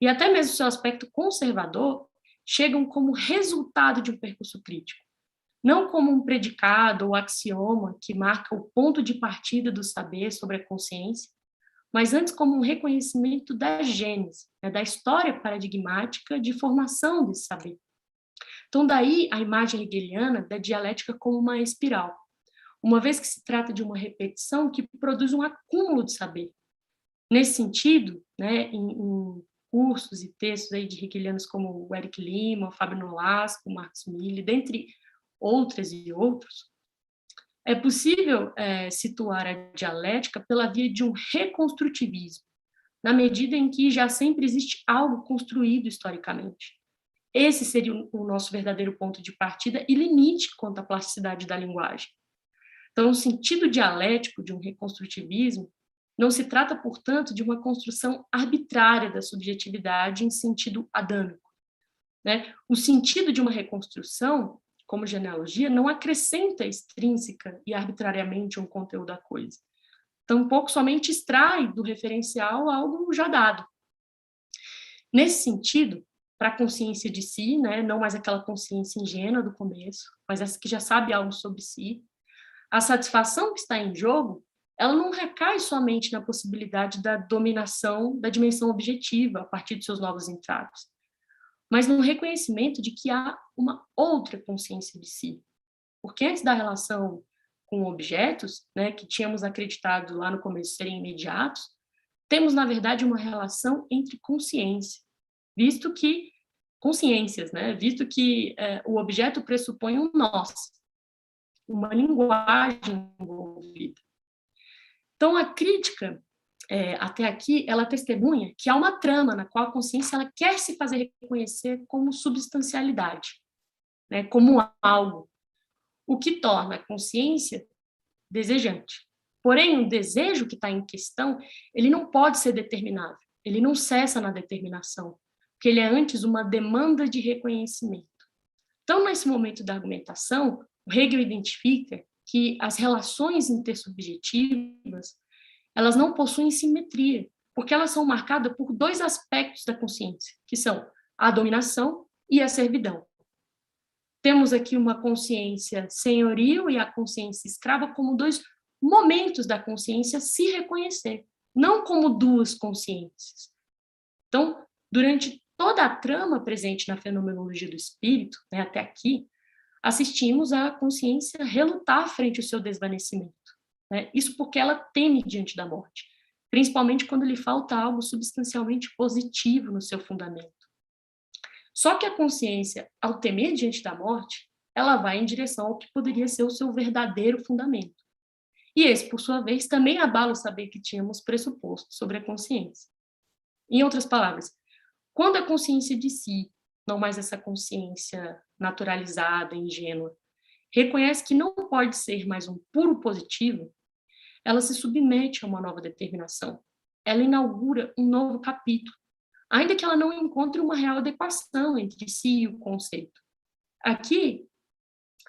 e até mesmo seu aspecto conservador, chegam como resultado de um percurso crítico, não como um predicado ou axioma que marca o ponto de partida do saber sobre a consciência, mas antes como um reconhecimento da gênese, né, da história paradigmática de formação desse saber. Então, daí a imagem hegeliana da dialética como uma espiral, uma vez que se trata de uma repetição que produz um acúmulo de saber. Nesse sentido, né, em discursos e textos aí de hegelianos como o Eric Lima, o Fábio Nolasco, o Marcos Mille, dentre outras e outros, é possível situar a dialética pela via de um reconstrutivismo, na medida em que já sempre existe algo construído historicamente. Esse seria o nosso verdadeiro ponto de partida e limite quanto à plasticidade da linguagem. Então, o sentido dialético de um reconstrutivismo não se trata, portanto, de uma construção arbitrária da subjetividade em sentido adâmico, né? O sentido de uma reconstrução, como genealogia, não acrescenta extrínseca e arbitrariamente um conteúdo à coisa. Tampouco somente extrai do referencial algo já dado. Nesse sentido, para a consciência de si, né, não mais aquela consciência ingênua do começo, mas essa que já sabe algo sobre si, a satisfação que está em jogo, ela não recai somente na possibilidade da dominação da dimensão objetiva a partir de seus novos entraves, mas no reconhecimento de que há uma outra consciência de si. Porque antes da relação com objetos, né, que tínhamos acreditado lá no começo serem imediatos, temos, na verdade, uma relação entre consciência, visto que o objeto pressupõe um nós, uma linguagem envolvida. Então, a crítica, até aqui, ela testemunha que há uma trama na qual a consciência ela quer se fazer reconhecer como substancialidade, né, como algo, o que torna a consciência desejante. Porém, o desejo que está em questão, ele não pode ser determinável, ele não cessa na determinação, porque ele é antes uma demanda de reconhecimento. Então, nesse momento da argumentação, o Hegel identifica que as relações intersubjetivas, elas não possuem simetria, porque elas são marcadas por dois aspectos da consciência, que são a dominação e a servidão. Temos aqui uma consciência senhoril e a consciência escrava como dois momentos da consciência se reconhecer, não como duas consciências. Então, durante toda a trama presente na fenomenologia do espírito, né, até aqui, assistimos à consciência relutar frente ao seu desvanecimento, né? Isso porque ela teme diante da morte, principalmente quando lhe falta algo substancialmente positivo no seu fundamento. Só que a consciência, ao temer diante da morte, ela vai em direção ao que poderia ser o seu verdadeiro fundamento. E esse, por sua vez, também abala o saber que tínhamos pressuposto sobre a consciência. Em outras palavras, quando a consciência de si, não mais essa consciência naturalizada, ingênua, reconhece que não pode ser mais um puro positivo, ela se submete a uma nova determinação. Ela inaugura um novo capítulo, ainda que ela não encontre uma real adequação entre si e o conceito.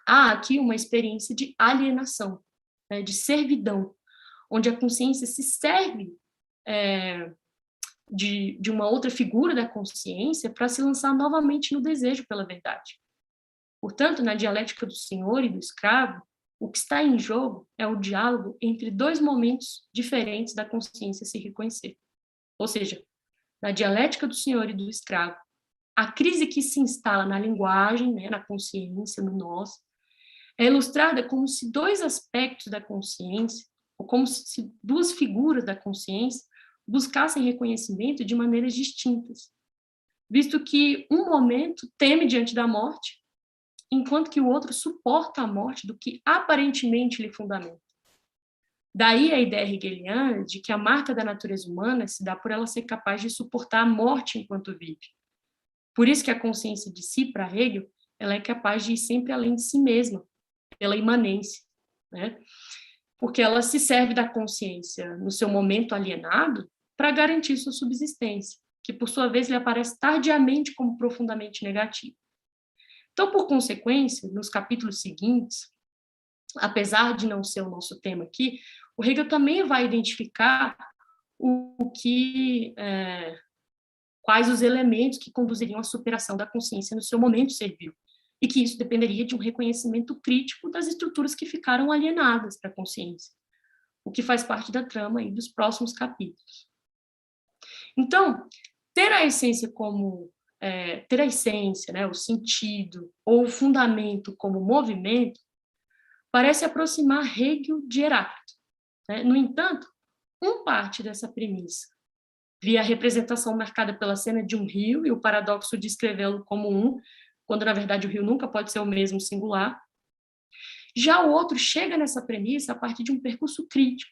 Há aqui uma experiência de alienação, né, de servidão, onde a consciência se serve de uma outra figura da consciência para se lançar novamente no desejo pela verdade. Portanto, na dialética do senhor e do escravo, o que está em jogo é o diálogo entre dois momentos diferentes da consciência se reconhecer. Ou seja, na dialética do senhor e do escravo, a crise que se instala na linguagem, né, na consciência, no nós, é ilustrada como se dois aspectos da consciência, ou como se duas figuras da consciência, buscassem reconhecimento de maneiras distintas, visto que um momento teme diante da morte, enquanto que o outro suporta a morte do que aparentemente lhe fundamenta. Daí a ideia hegeliana de que a marca da natureza humana se dá por ela ser capaz de suportar a morte enquanto vive. Por isso que a consciência de si, para Hegel, ela é capaz de ir sempre além de si mesma, pela imanência, né? Porque ela se serve da consciência no seu momento alienado para garantir sua subsistência, que por sua vez lhe aparece tardiamente como profundamente negativa. Então, por consequência, nos capítulos seguintes, apesar de não ser o nosso tema aqui, o Hegel também vai identificar quais os elementos que conduziriam à superação da consciência no seu momento servil, e que isso dependeria de um reconhecimento crítico das estruturas que ficaram alienadas para a consciência, o que faz parte da trama aí dos próximos capítulos. Então, ter a essência, né, o sentido ou o fundamento como movimento, parece aproximar Hegel de Heráclito, né? No entanto, parte dessa premissa Cria a representação marcada pela cena de um rio e o paradoxo de escrevê-lo como um, quando, na verdade, o rio nunca pode ser o mesmo singular. Já o outro chega nessa premissa a partir de um percurso crítico.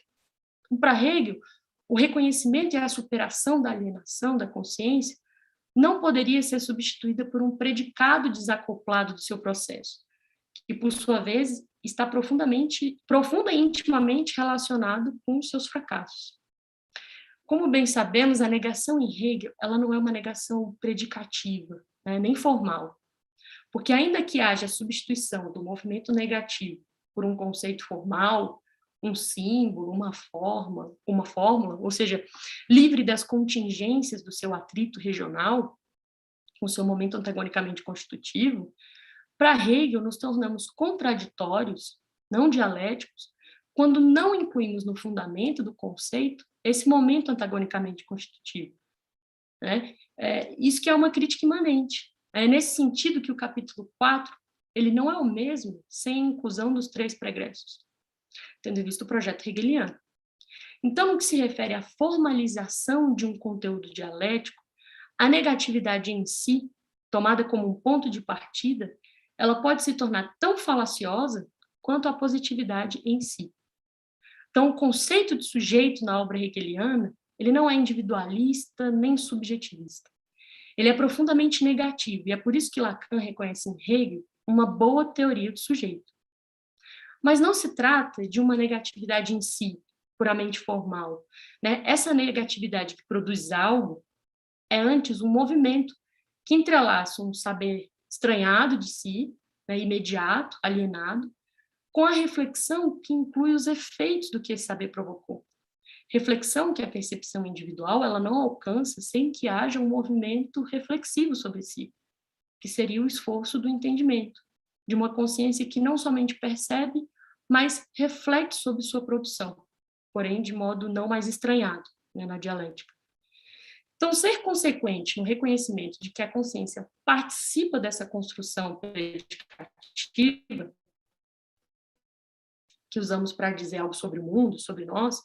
Para Hegel, o reconhecimento e a superação da alienação da consciência não poderia ser substituída por um predicado desacoplado do seu processo, que, por sua vez, está profunda e intimamente relacionado com os seus fracassos. Como bem sabemos, a negação em Hegel ela não é uma negação predicativa, né, nem formal, porque ainda que haja a substituição do movimento negativo por um conceito formal, um símbolo, uma fórmula, ou seja, livre das contingências do seu atrito regional, com seu momento antagonicamente constitutivo, para Hegel nos tornamos contraditórios, não dialéticos, quando não incluímos no fundamento do conceito esse momento antagonicamente constitutivo. Né? Isso que é uma crítica imanente. É nesse sentido que o capítulo 4 ele não é o mesmo sem a inclusão dos 3 pregressos, tendo em vista o projeto hegeliano. Então, no que se refere à formalização de um conteúdo dialético, a negatividade em si, tomada como um ponto de partida, ela pode se tornar tão falaciosa quanto a positividade em si. Então, o conceito de sujeito na obra hegeliana, ele não é individualista nem subjetivista. Ele é profundamente negativo, e é por isso que Lacan reconhece em Hegel uma boa teoria do sujeito. Mas não se trata de uma negatividade em si, puramente formal. Né? Essa negatividade que produz algo é antes um movimento que entrelaça um saber estranhado de si, né, imediato, alienado, com a reflexão que inclui os efeitos do que esse saber provocou. Reflexão que a percepção individual ela não alcança sem que haja um movimento reflexivo sobre si, que seria o esforço do entendimento, de uma consciência que não somente percebe, mas reflete sobre sua produção, porém de modo não mais estranhado, né, na dialética. Então, ser consequente no reconhecimento de que a consciência participa dessa construção predicativa, que usamos para dizer algo sobre o mundo, sobre nós,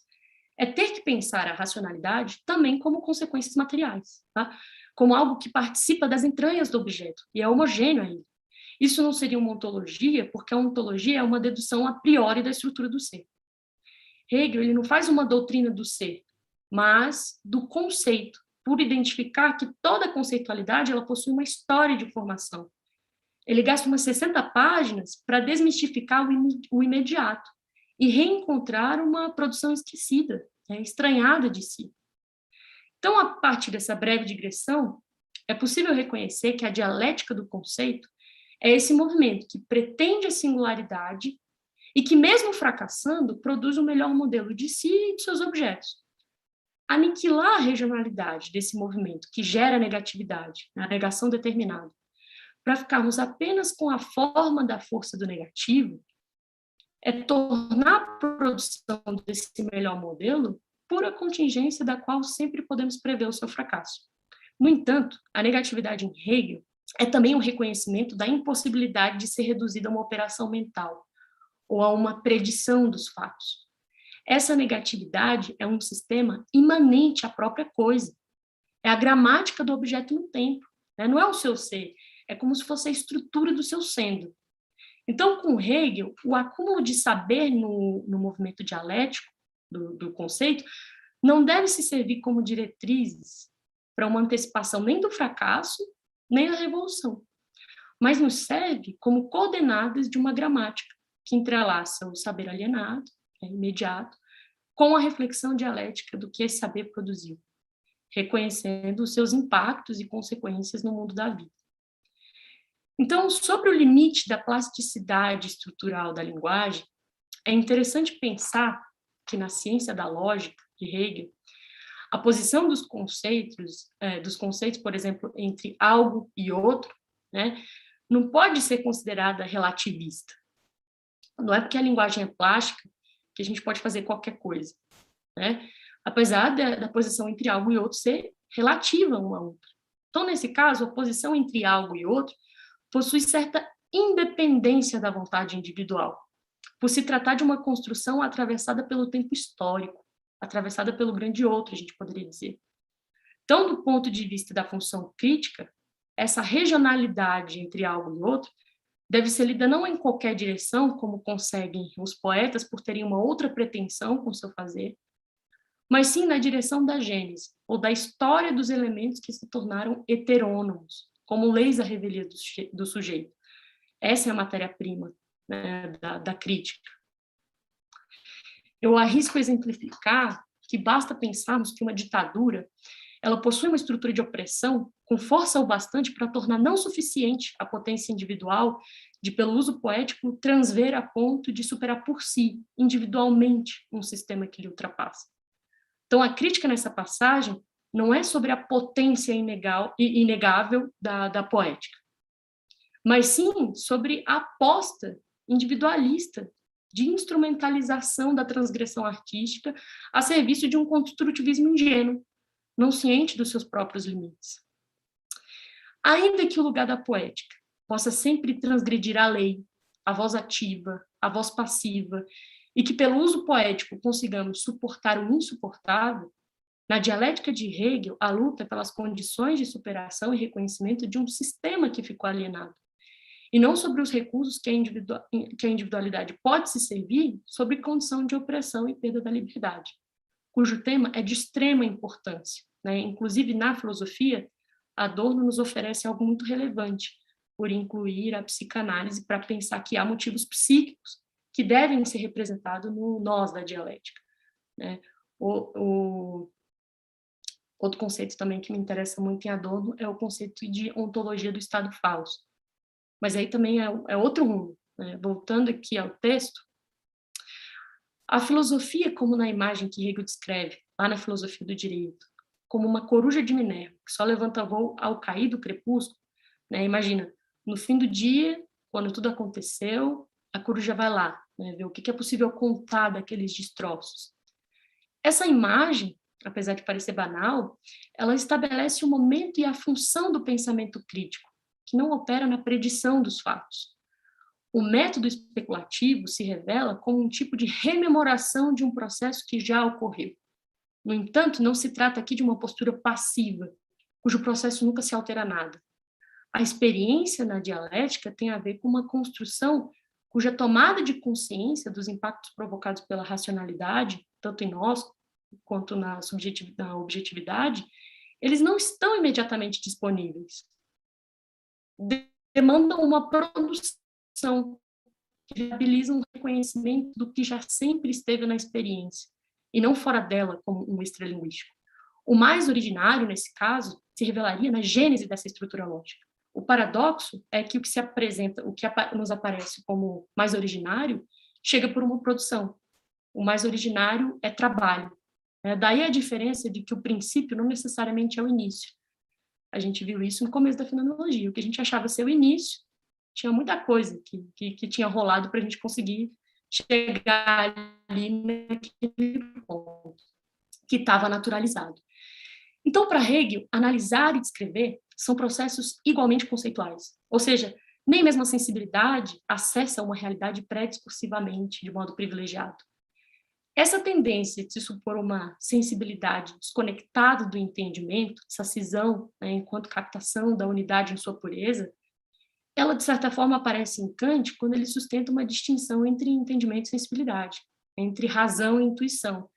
é ter que pensar a racionalidade também como consequências materiais, tá? Como algo que participa das entranhas do objeto e é homogêneo a ele. Isso não seria uma ontologia, porque a ontologia é uma dedução a priori da estrutura do ser. Hegel ele não faz uma doutrina do ser, mas do conceito, por identificar que toda conceitualidade ela possui uma história de formação. Ele gasta umas 60 páginas para desmistificar o imediato e reencontrar uma produção esquecida, né, estranhada de si. Então, a partir dessa breve digressão, é possível reconhecer que a dialética do conceito é esse movimento que pretende a singularidade e que, mesmo fracassando, produz o melhor modelo de si e de seus objetos. Aniquilar a regionalidade desse movimento que gera negatividade, a negação determinada, para ficarmos apenas com a forma da força do negativo, é tornar a produção desse melhor modelo pura contingência da qual sempre podemos prever o seu fracasso. No entanto, a negatividade em Hegel é também um reconhecimento da impossibilidade de ser reduzida a uma operação mental ou a uma predição dos fatos. Essa negatividade é um sistema imanente à própria coisa. É a gramática do objeto no tempo, né? Não é o seu ser, é como se fosse a estrutura do seu sendo. Então, com Hegel, o acúmulo de saber no movimento dialético do conceito não deve se servir como diretrizes para uma antecipação nem do fracasso, nem da revolução, mas nos serve como coordenadas de uma gramática que entrelaça o saber alienado, imediato, com a reflexão dialética do que esse saber produziu, reconhecendo os seus impactos e consequências no mundo da vida. Então, sobre o limite da plasticidade estrutural da linguagem, é interessante pensar que na ciência da lógica de Hegel, a posição dos conceitos, por exemplo, entre algo e outro, né, não pode ser considerada relativista. Não é porque a linguagem é plástica que a gente pode fazer qualquer coisa, né? Apesar da posição entre algo e outro ser relativa uma a outra. Então, nesse caso, a posição entre algo e outro possui certa independência da vontade individual, por se tratar de uma construção atravessada pelo tempo histórico, atravessada pelo grande outro, a gente poderia dizer. Então, do ponto de vista da função crítica, essa regionalidade entre algo e outro deve ser lida não em qualquer direção, como conseguem os poetas por terem uma outra pretensão com o seu fazer, mas sim na direção da gênese, ou da história dos elementos que se tornaram heterônomos, como leis da revelia do sujeito. Essa é a matéria-prima, né, da crítica. Eu arrisco exemplificar que basta pensarmos que uma ditadura ela possui uma estrutura de opressão com força o bastante para tornar não suficiente a potência individual de, pelo uso poético, transver a ponto de superar por si, individualmente, um sistema que lhe ultrapassa. Então, a crítica nessa passagem não é sobre a potência inegável da poética, mas sim sobre a aposta individualista de instrumentalização da transgressão artística a serviço de um construtivismo ingênuo, não ciente dos seus próprios limites. Ainda que o lugar da poética possa sempre transgredir a lei, a voz ativa, a voz passiva, e que pelo uso poético consigamos suportar o insuportável, na dialética de Hegel, a luta pelas condições de superação e reconhecimento de um sistema que ficou alienado, e não sobre os recursos que a individualidade pode se servir sobre condição de opressão e perda da liberdade, cujo tema é de extrema importância, né? Inclusive, na filosofia, Adorno nos oferece algo muito relevante, por incluir a psicanálise para pensar que há motivos psíquicos que devem ser representados no nós da dialética, né? Outro conceito também que me interessa muito em Adorno é o conceito de ontologia do estado falso. Mas aí também é outro rumo, né? Voltando aqui ao texto, a filosofia, como na imagem que Hegel descreve, lá na Filosofia do Direito, como uma coruja de Minerva, que só levanta voo ao cair do crepúsculo, né? Imagina, no fim do dia, quando tudo aconteceu, a coruja vai lá, né, ver o que é possível contar daqueles destroços. Essa imagem, apesar de parecer banal, ela estabelece o momento e a função do pensamento crítico, que não opera na predição dos fatos. O método especulativo se revela como um tipo de rememoração de um processo que já ocorreu. No entanto, não se trata aqui de uma postura passiva, cujo processo nunca se altera nada. A experiência na dialética tem a ver com uma construção cuja tomada de consciência dos impactos provocados pela racionalidade, tanto em nós quanto na objetividade, eles não estão imediatamente disponíveis. Demandam uma produção que viabiliza um reconhecimento do que já sempre esteve na experiência, e não fora dela como um extralinguístico. O mais originário, nesse caso, se revelaria na gênese dessa estrutura lógica. O paradoxo é que o que se apresenta, o que nos aparece como mais originário, chega por uma produção. O mais originário é trabalho. Daí a diferença de que o princípio não necessariamente é o início. A gente viu isso no começo da fenomenologia. O que a gente achava ser o início, tinha muita coisa que tinha rolado para a gente conseguir chegar ali naquele ponto, que estava naturalizado. Então, para Hegel, analisar e descrever são processos igualmente conceituais. Ou seja, nem mesmo a sensibilidade acessa uma realidade pré-discursivamente, de modo privilegiado. Essa tendência de se supor uma sensibilidade desconectada do entendimento, essa cisão, né, enquanto captação da unidade em sua pureza, ela, de certa forma, aparece em Kant quando ele sustenta uma distinção entre entendimento e sensibilidade, entre razão e intuição,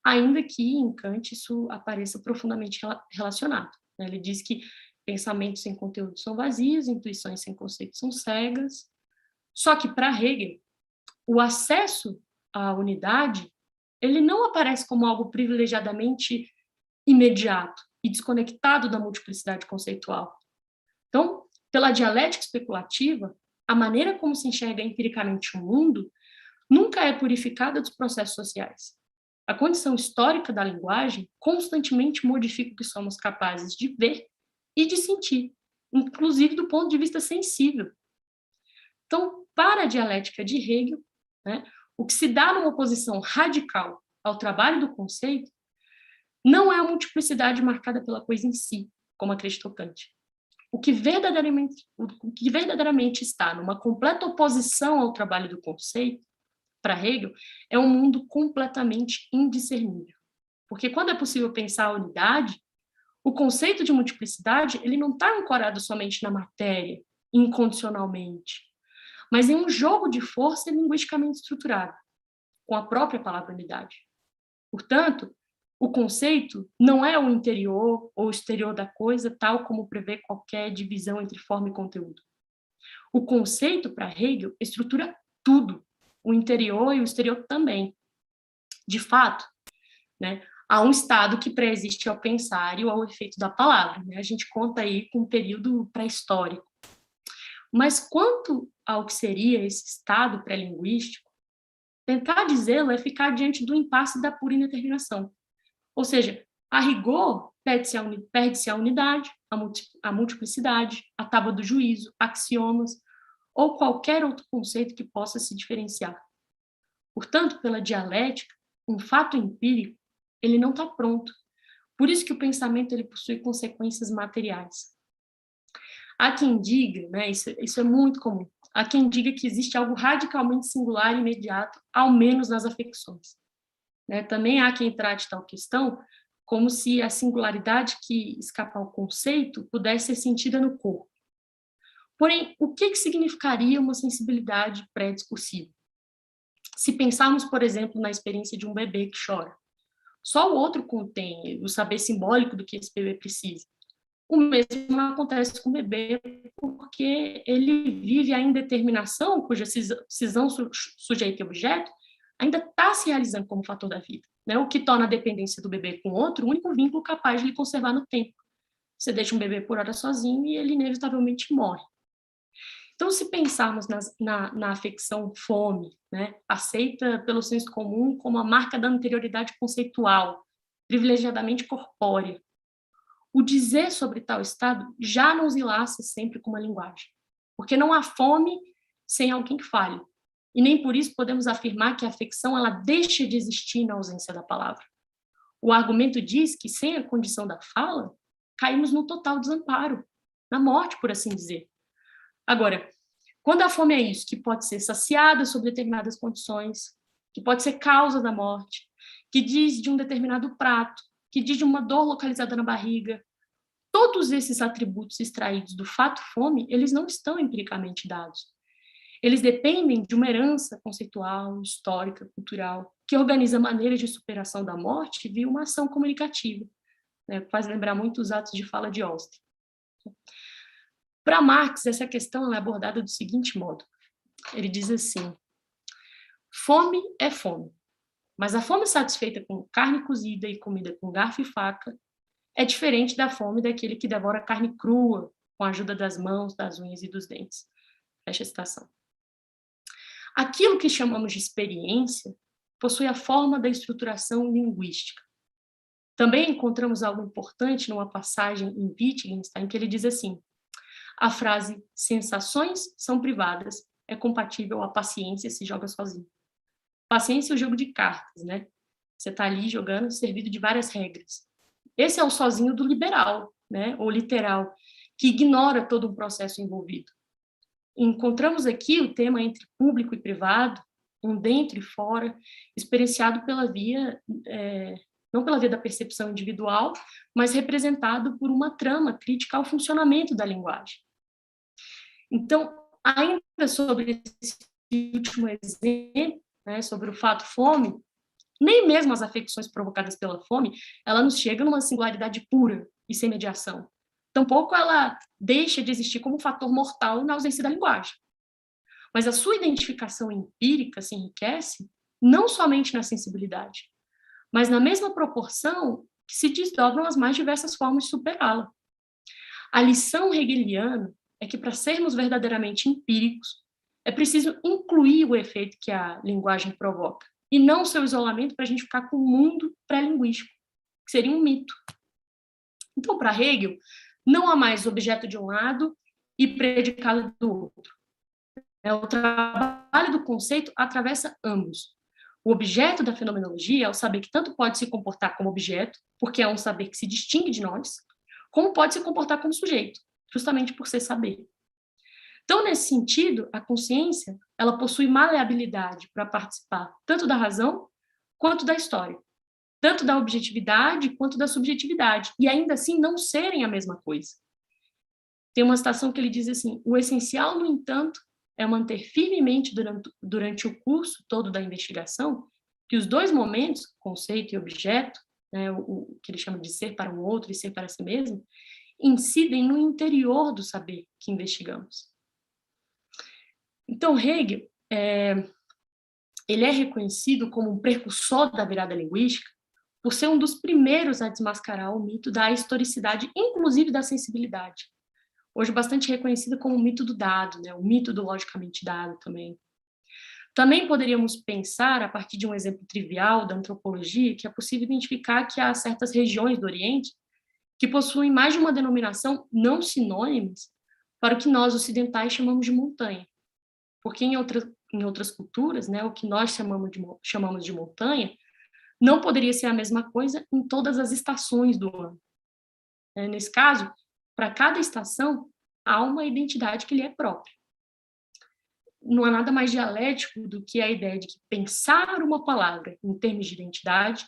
ainda que em Kant isso apareça profundamente relacionado. Ele diz que pensamentos sem conteúdo são vazios, intuições sem conceito são cegas. Só que, para Hegel, o acesso à unidade, ele não aparece como algo privilegiadamente imediato e desconectado da multiplicidade conceitual. Então, pela dialética especulativa, a maneira como se enxerga empiricamente o mundo nunca é purificada dos processos sociais. A condição histórica da linguagem constantemente modifica o que somos capazes de ver e de sentir, inclusive do ponto de vista sensível. Então, para a dialética de Hegel, né, o que se dá numa oposição radical ao trabalho do conceito não é a multiplicidade marcada pela coisa em si, como acreditou Kant. O que verdadeiramente está numa completa oposição ao trabalho do conceito, para Hegel, é um mundo completamente indiscernível. Porque quando é possível pensar a unidade, O conceito de multiplicidade, ele não está ancorado somente na matéria, incondicionalmente, mas em um jogo de força linguisticamente estruturado, com a própria palavra unidade. Portanto, o conceito não é o interior ou o exterior da coisa, tal como prevê qualquer divisão entre forma e conteúdo. O conceito, para Hegel, estrutura tudo, o interior e o exterior também. De fato, né, há um estado que pré-existe ao pensar e ao efeito da palavra. Né? A gente conta aí com um período pré-histórico. Mas quanto ao que seria esse estado pré-linguístico, tentar dizê-lo é ficar diante do impasse da pura indeterminação. Ou seja, a rigor, perde-se a unidade, a multiplicidade, a tábua do juízo, axiomas, ou qualquer outro conceito que possa se diferenciar. Portanto, pela dialética, um fato empírico, ele não está pronto. Por isso que o pensamento ele possui consequências materiais. Há quem diga, né, isso é muito comum, há quem diga que existe algo radicalmente singular e imediato, ao menos nas afecções. Né? Também há quem trate tal questão como se a singularidade que escapa ao conceito pudesse ser sentida no corpo. Porém, o que significaria uma sensibilidade pré-discursiva? Se pensarmos, por exemplo, na experiência de um bebê que chora, só o outro contém o saber simbólico do que esse bebê precisa. O mesmo acontece com o bebê porque ele vive a indeterminação, cuja cisão sujeito e objeto ainda está se realizando como fator da vida, né? O que torna a dependência do bebê com outro o único vínculo capaz de lhe conservar no tempo. Você deixa um bebê por hora sozinho e ele inevitavelmente morre. Então, se pensarmos na afecção fome, né, aceita pelo senso comum como a marca da anterioridade conceitual, privilegiadamente corpórea, o dizer sobre tal estado já não se laça sempre com uma linguagem, porque não há fome sem alguém que fale. E nem por isso podemos afirmar que a afecção ela deixa de existir na ausência da palavra. O argumento diz que, sem a condição da fala, caímos no total desamparo, na morte, por assim dizer. Agora, quando a fome é isso, que pode ser saciada sob determinadas condições, que pode ser causa da morte, que diz de um determinado prato, que diz de uma dor localizada na barriga, todos esses atributos extraídos do fato fome, eles não estão empiricamente dados. Eles dependem de uma herança conceitual, histórica, cultural, que organiza maneiras de superação da morte via uma ação comunicativa. Né? Faz lembrar muito os atos de fala de Austin. Para Marx, essa questão é abordada do seguinte modo. Ele diz assim, fome é fome, mas a fome satisfeita com carne cozida e comida com garfo e faca é diferente da fome daquele que devora carne crua, com a ajuda das mãos, das unhas e dos dentes. Fecha a citação. Aquilo que chamamos de experiência possui a forma da estruturação linguística. Também encontramos algo importante numa passagem em Wittgenstein, que ele diz assim, a frase sensações são privadas é compatível à paciência se joga sozinho. Paciência é o jogo de cartas, né? Você está ali jogando servido de várias regras. Esse é o sozinho do liberal, né? Ou literal, que ignora todo um processo envolvido. Encontramos aqui o tema entre público e privado, um dentro e fora, experienciado pela via, não pela via da percepção individual, mas representado por uma trama crítica ao funcionamento da linguagem. Então, ainda sobre esse último exemplo, né, sobre o fato fome, nem mesmo as afecções provocadas pela fome, ela nos chega numa singularidade pura e sem mediação. Tampouco ela deixa de existir como fator mortal na ausência da linguagem. Mas a sua identificação empírica se enriquece não somente na sensibilidade, mas na mesma proporção que se desdobram as mais diversas formas de superá-la. A lição hegeliana é que, para sermos verdadeiramente empíricos, é preciso incluir o efeito que a linguagem provoca, e não seu isolamento para a gente ficar com o mundo pré-linguístico, que seria um mito. Então, para Hegel, não há mais objeto de um lado e predicado do outro. O trabalho do conceito atravessa ambos. O objeto da fenomenologia é o saber que tanto pode se comportar como objeto, porque é um saber que se distingue de nós, como pode se comportar como sujeito, justamente por ser saber. Então, nesse sentido, a consciência, ela possui maleabilidade para participar tanto da razão quanto da história. tanto da objetividade quanto da subjetividade, e ainda assim não serem a mesma coisa. Tem uma citação que ele diz assim: o essencial, no entanto, é manter firmemente durante o curso todo da investigação que os dois momentos, conceito e objeto, né, o que ele chama de ser para um outro e ser para si mesmo, incidem no interior do saber que investigamos. Então, Hegel, ele é reconhecido como um precursor da virada linguística por ser um dos primeiros a desmascarar o mito da historicidade, inclusive da sensibilidade. Hoje bastante reconhecido como o mito do dado, né? O mito do logicamente dado também. Também poderíamos pensar, a partir de um exemplo trivial da antropologia, que é possível identificar que há certas regiões do Oriente que possuem mais de uma denominação não sinônimas para o que nós ocidentais chamamos de montanha. Porque em outras culturas, né, o que nós chamamos de montanha não poderia ser a mesma coisa em todas as estações do ano. Nesse caso, para cada estação, há uma identidade que lhe é própria. Não há nada mais dialético do que a ideia de que pensar uma palavra em termos de identidade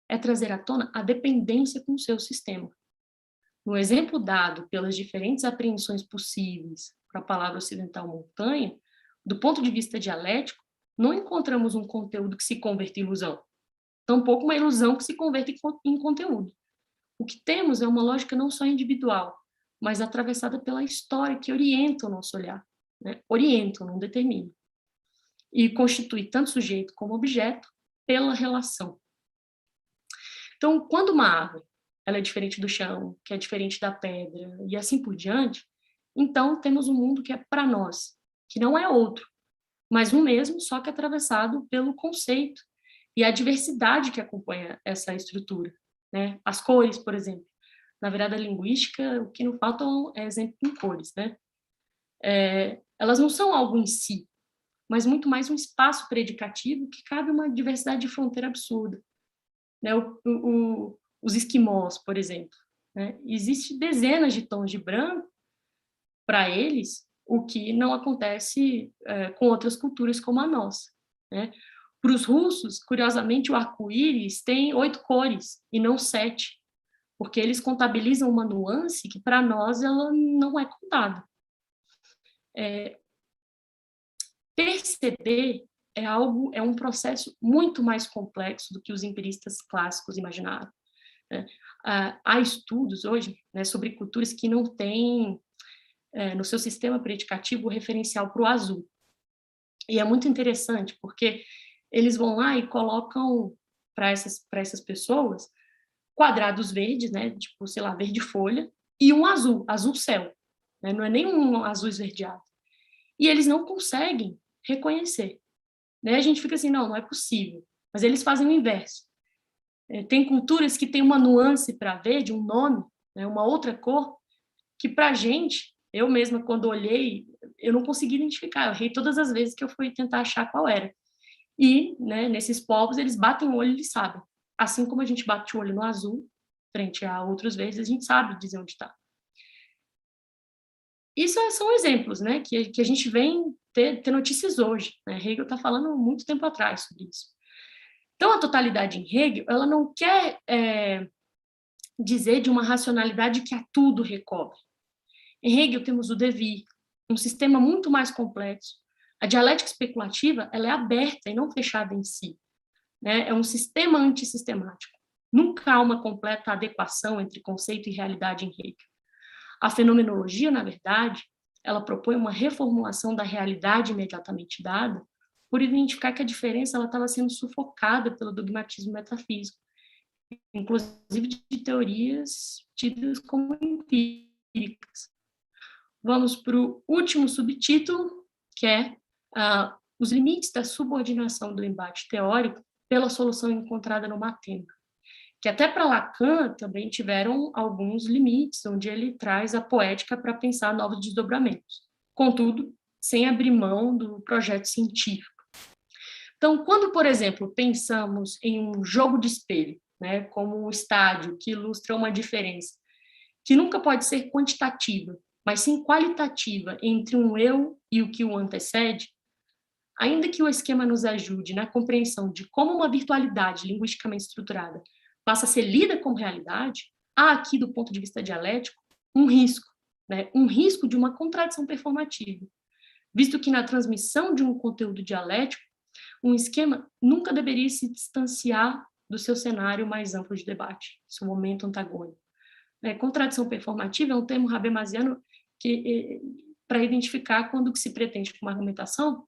é trazer à tona a dependência com o seu sistema. No exemplo dado pelas diferentes apreensões possíveis para a palavra ocidental montanha, do ponto de vista dialético, não encontramos um conteúdo que se converte em ilusão, tampouco uma ilusão que se converte em conteúdo. O que temos é uma lógica não só individual, mas atravessada pela história que orienta o nosso olhar, né? Orienta, não determina. E constitui tanto sujeito como objeto pela relação. Então, quando uma árvore ela é diferente do chão, que é diferente da pedra, e assim por diante, então temos um mundo que é para nós, que não é outro, mas um mesmo, só que atravessado pelo conceito e a diversidade que acompanha essa estrutura, né? As cores, por exemplo. Na virada linguística, o que não falta é exemplo em cores, né? Elas não são algo em si, mas muito mais um espaço predicativo que cabe uma diversidade de fronteira absurda. Né? Os esquimós, por exemplo, né? Existem dezenas de tons de branco para eles, o que não acontece com outras culturas como a nossa, né? Para os russos, curiosamente, o arco-íris tem 8 cores e não 7, porque eles contabilizam uma nuance que para nós ela não é contada. Perceber é um processo muito mais complexo do que os empiristas clássicos imaginaram. Né? Há estudos hoje, né, sobre culturas que não têm no seu sistema predicativo o referencial para o azul. E é muito interessante, porque eles vão lá e colocam para essas pessoas quadrados verdes, né, tipo, sei lá, verde folha, e um azul céu, né, não é nem um azul esverdeado. E eles não conseguem reconhecer. Né? A gente fica assim, não é possível. Mas eles fazem o inverso. Tem culturas que têm uma nuance para verde, um nome, né, uma outra cor, que para a gente, eu mesma, quando olhei, eu não consegui identificar. Eu errei todas as vezes que eu fui tentar achar qual era. E, né, nesses povos, eles batem o olho e eles sabem. Assim como a gente bate o olho no azul, frente a outros verdes, a gente sabe dizer onde está. Isso são exemplos, né, que a gente vem ter notícias hoje. Né? Hegel está falando muito tempo atrás sobre isso. Então, a totalidade em Hegel, ela não quer dizer de uma racionalidade que a tudo recobre. Em Hegel temos o devir, um sistema muito mais complexo. A dialética especulativa ela é aberta e não fechada em si. Né? É um sistema antissistemático. Nunca há uma completa adequação entre conceito e realidade em Hegel. A fenomenologia, na verdade, ela propõe uma reformulação da realidade imediatamente dada por identificar que a diferença estava sendo sufocada pelo dogmatismo metafísico, inclusive de teorias tidas como empíricas. Vamos para o último subtítulo, que é os limites da subordinação do embate teórico pela solução encontrada no matema, que até para Lacan também tiveram alguns limites, onde ele traz a poética para pensar novos desdobramentos. Contudo, sem abrir mão do projeto científico. Então, quando, por exemplo, pensamos em um jogo de espelho, né, como um estádio que ilustra uma diferença, que nunca pode ser quantitativa, mas sim qualitativa entre um eu e o que o antecede, ainda que o esquema nos ajude na compreensão de como uma virtualidade linguisticamente estruturada passa a ser lida como realidade, há aqui, do ponto de vista dialético, um risco, né? Um risco de uma contradição performativa, visto que na transmissão de um conteúdo dialético, um esquema nunca deveria se distanciar do seu cenário mais amplo de debate, seu momento antagônico. Contradição performativa é um termo habermasiano para identificar quando o que se pretende com uma argumentação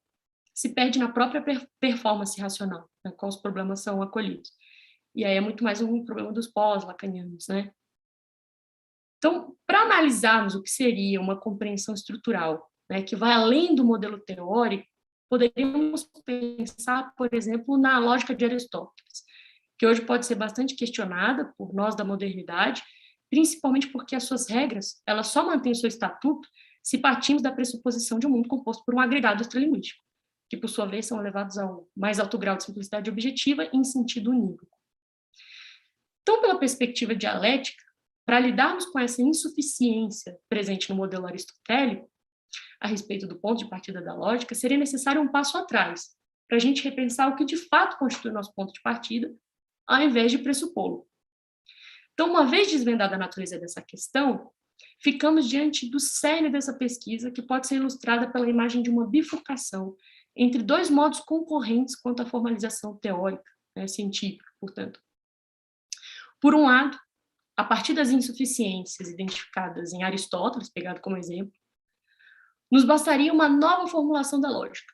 se perde na própria performance racional, né, quando os problemas são acolhidos. E aí é muito mais um problema dos pós-lacanianos, né? Então, para analisarmos o que seria uma compreensão estrutural, né, que vai além do modelo teórico, poderíamos pensar, por exemplo, na lógica de Aristóteles, que hoje pode ser bastante questionada por nós da modernidade, principalmente porque as suas regras, elas só mantêm o seu estatuto se partimos da pressuposição de um mundo composto por um agregado extralinguístico, que, por sua vez, são levados ao mais alto grau de simplicidade objetiva em sentido unívoco. Então, pela perspectiva dialética, para lidarmos com essa insuficiência presente no modelo aristotélico, a respeito do ponto de partida da lógica, seria necessário um passo atrás, para a gente repensar o que de fato constitui o nosso ponto de partida, ao invés de pressupô-lo. Então, uma vez desvendada a natureza dessa questão, ficamos diante do cerne dessa pesquisa, que pode ser ilustrada pela imagem de uma bifurcação entre dois modos concorrentes quanto à formalização teórica, né, científica, portanto. Por um lado, a partir das insuficiências identificadas em Aristóteles, pegado como exemplo, nos bastaria uma nova formulação da lógica,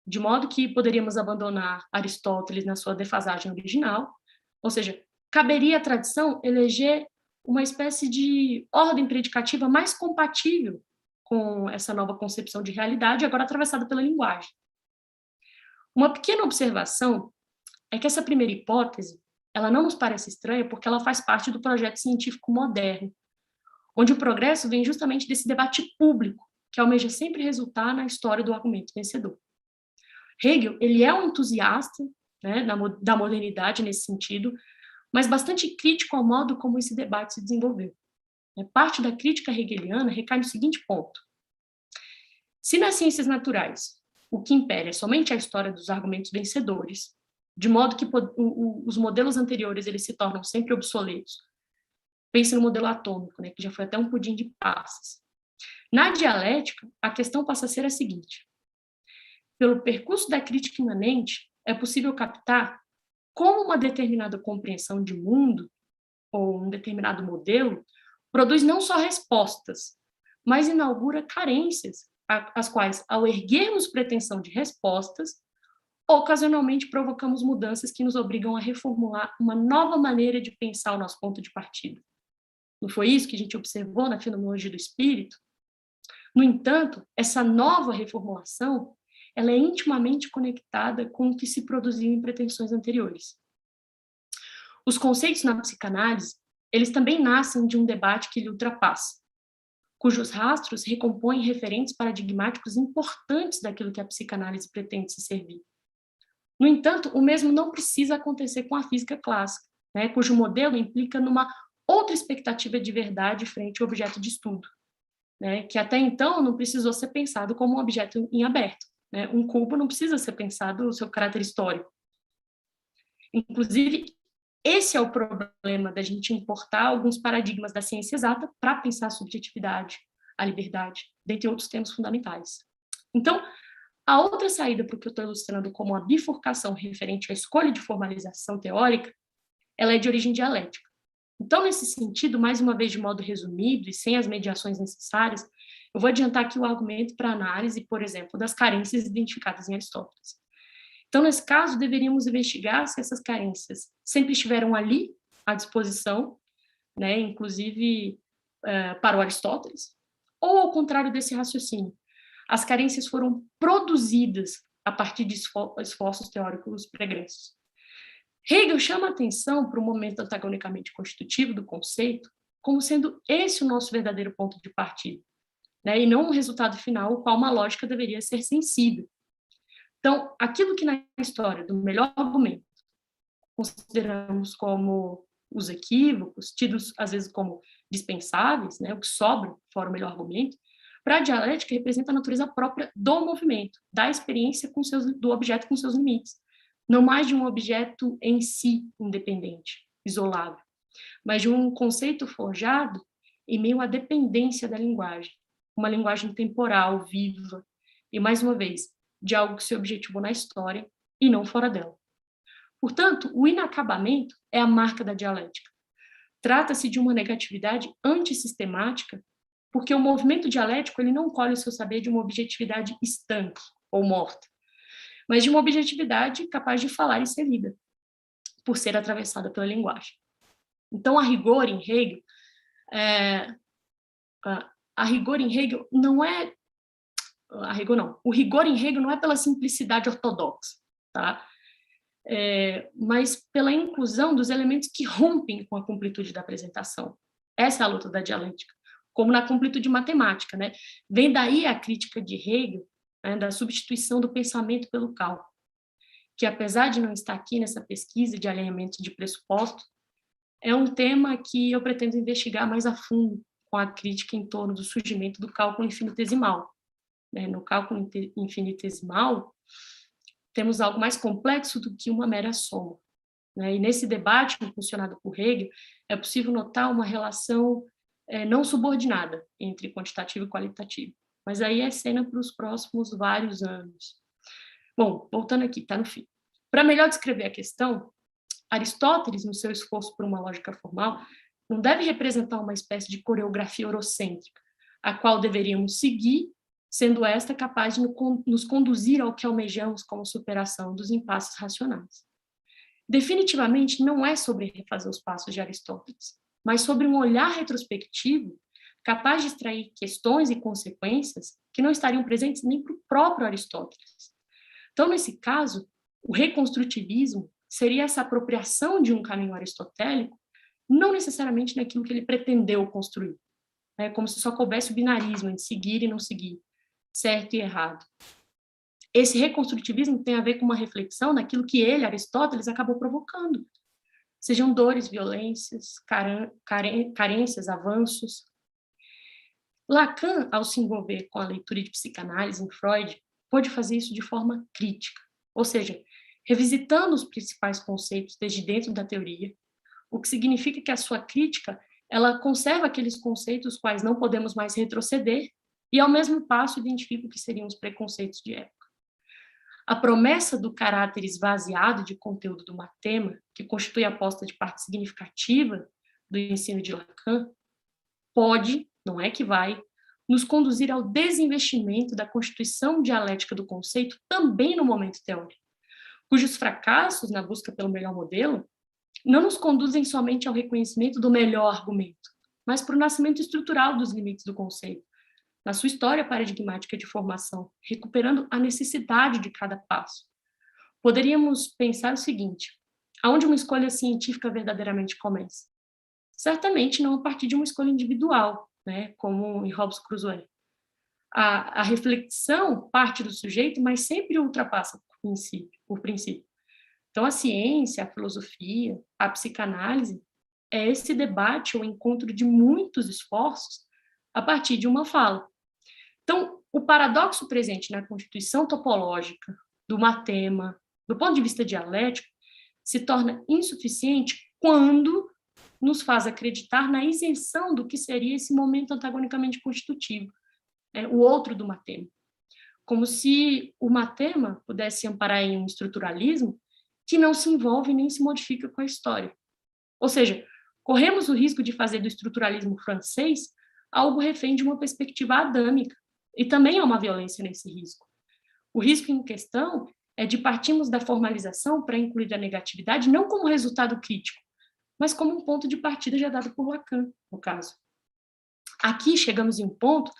de modo que poderíamos abandonar Aristóteles na sua defasagem original, ou seja, caberia à tradição eleger uma espécie de ordem predicativa mais compatível com essa nova concepção de realidade, agora atravessada pela linguagem. Uma pequena observação é que essa primeira hipótese, ela não nos parece estranha porque ela faz parte do projeto científico moderno, onde o progresso vem justamente desse debate público, que almeja sempre resultar na história do argumento vencedor. Hegel, ele é um entusiasta, né, da modernidade nesse sentido, mas bastante crítico ao modo como esse debate se desenvolveu. Parte da crítica hegeliana recai no seguinte ponto: se nas ciências naturais o que impera é somente a história dos argumentos vencedores, de modo que os modelos anteriores eles se tornam sempre obsoletos. Pense no modelo atômico, né, que já foi até um pudim de passas. Na dialética, a questão passa a ser a seguinte: pelo percurso da crítica imanente, é possível captar como uma determinada compreensão de mundo, ou um determinado modelo, produz não só respostas, mas inaugura carências, as quais, ao erguermos pretensão de respostas, ocasionalmente provocamos mudanças que nos obrigam a reformular uma nova maneira de pensar o nosso ponto de partida. Não foi isso que a gente observou na fenomenologia do espírito? No entanto, essa nova reformulação, ela é intimamente conectada com o que se produziu em pretensões anteriores. Os conceitos na psicanálise, eles também nascem de um debate que lhe ultrapassa, cujos rastros recompõem referentes paradigmáticos importantes daquilo que a psicanálise pretende se servir. No entanto, o mesmo não precisa acontecer com a física clássica, né, cujo modelo implica numa outra expectativa de verdade frente ao objeto de estudo, né, que até então não precisou ser pensado como um objeto em aberto. Né? Um cubo não precisa ser pensado no seu caráter histórico. Inclusive, esse é o problema da gente importar alguns paradigmas da ciência exata para pensar a subjetividade, a liberdade, dentre outros temas fundamentais. Então, a outra saída para o que eu estou ilustrando como a bifurcação referente à escolha de formalização teórica, ela é de origem dialética. Então, nesse sentido, mais uma vez de modo resumido e sem as mediações necessárias, eu vou adiantar aqui o argumento para análise, por exemplo, das carências identificadas em Aristóteles. Então, nesse caso, deveríamos investigar se essas carências sempre estiveram ali, à disposição, né, inclusive para o Aristóteles, ou ao contrário desse raciocínio, as carências foram produzidas a partir de esforços teóricos pregressos. Hegel chama a atenção para o momento antagonicamente constitutivo do conceito como sendo esse o nosso verdadeiro ponto de partida, né, e não um resultado final ao qual uma lógica deveria ser sensível. Então, aquilo que na história do melhor argumento consideramos como os equívocos, tidos às vezes como dispensáveis, né, o que sobra fora o melhor argumento, Para a dialética, representa a natureza própria do movimento, da experiência do objeto com seus limites, não mais de um objeto em si independente, isolado, mas de um conceito forjado em meio à dependência da linguagem, uma linguagem temporal, viva, e, mais uma vez, de algo que se objetivou na história e não fora dela. Portanto, o inacabamento é a marca da dialética. Trata-se de uma negatividade antissistemática, porque o movimento dialético ele não colhe o seu saber de uma objetividade estanque ou morta, mas de uma objetividade capaz de falar e ser lida, por ser atravessada pela linguagem. Então, a rigor em Hegel não é... O rigor em Hegel não é pela simplicidade ortodoxa, tá? Mas pela inclusão dos elementos que rompem com a completude da apresentação. Essa é a luta da dialética, como na completude matemática, né? Vem daí a crítica de Hegel, né, da substituição do pensamento pelo cálculo, que apesar de não estar aqui nessa pesquisa de alinhamento de pressuposto, é um tema que eu pretendo investigar mais a fundo com a crítica em torno do surgimento do cálculo infinitesimal. No cálculo infinitesimal, temos algo mais complexo do que uma mera soma. E nesse debate, impulsionado por Hegel, é possível notar uma relação não subordinada entre quantitativo e qualitativo. Mas aí é cena para os próximos vários anos. Bom, voltando aqui, está no fim. Para melhor descrever a questão, Aristóteles, no seu esforço por uma lógica formal, não deve representar uma espécie de coreografia eurocêntrica, a qual deveríamos seguir, sendo esta capaz de nos conduzir ao que almejamos como superação dos impasses racionais. Definitivamente não é sobre refazer os passos de Aristóteles, mas sobre um olhar retrospectivo capaz de extrair questões e consequências que não estariam presentes nem para o próprio Aristóteles. Então, nesse caso, o reconstrutivismo seria essa apropriação de um caminho aristotélico, não necessariamente naquilo que ele pretendeu construir, como se só coubesse o binarismo entre seguir e não seguir, certo e errado. Esse reconstrutivismo tem a ver com uma reflexão naquilo que ele, Aristóteles, acabou provocando. Sejam dores, violências, carências, avanços. Lacan, ao se envolver com a leitura de psicanálise em Freud, pôde fazer isso de forma crítica, ou seja, revisitando os principais conceitos desde dentro da teoria, o que significa que a sua crítica ela conserva aqueles conceitos quais não podemos mais retroceder e, ao mesmo passo, identifica o que seriam os preconceitos de época. A promessa do caráter esvaziado de conteúdo do matema, que constitui a aposta de parte significativa do ensino de Lacan, pode, não é que vai, nos conduzir ao desinvestimento da constituição dialética do conceito também no momento teórico, cujos fracassos na busca pelo melhor modelo não nos conduzem somente ao reconhecimento do melhor argumento, mas para o nascimento estrutural dos limites do conceito, na sua história paradigmática de formação, recuperando a necessidade de cada passo. Poderíamos pensar o seguinte: aonde uma escolha científica verdadeiramente começa? Certamente não a partir de uma escolha individual, como em Robson Crusoe. A reflexão parte do sujeito, mas sempre ultrapassa o princípio. Então, a ciência, a filosofia, a psicanálise é esse debate, o encontro de muitos esforços a partir de uma fala. Então, o paradoxo presente na constituição topológica do matema, do ponto de vista dialético, se torna insuficiente quando nos faz acreditar na isenção do que seria esse momento antagonicamente constitutivo, o outro do matema. Como se o matema pudesse amparar em um estruturalismo que não se envolve nem se modifica com a história. Ou seja, corremos o risco de fazer do estruturalismo francês algo refém de uma perspectiva adâmica, e também há uma violência nesse risco. O risco em questão é de partirmos da formalização para incluir a negatividade não como resultado crítico, mas como um ponto de partida já dado por Lacan, no caso. Aqui chegamos em um ponto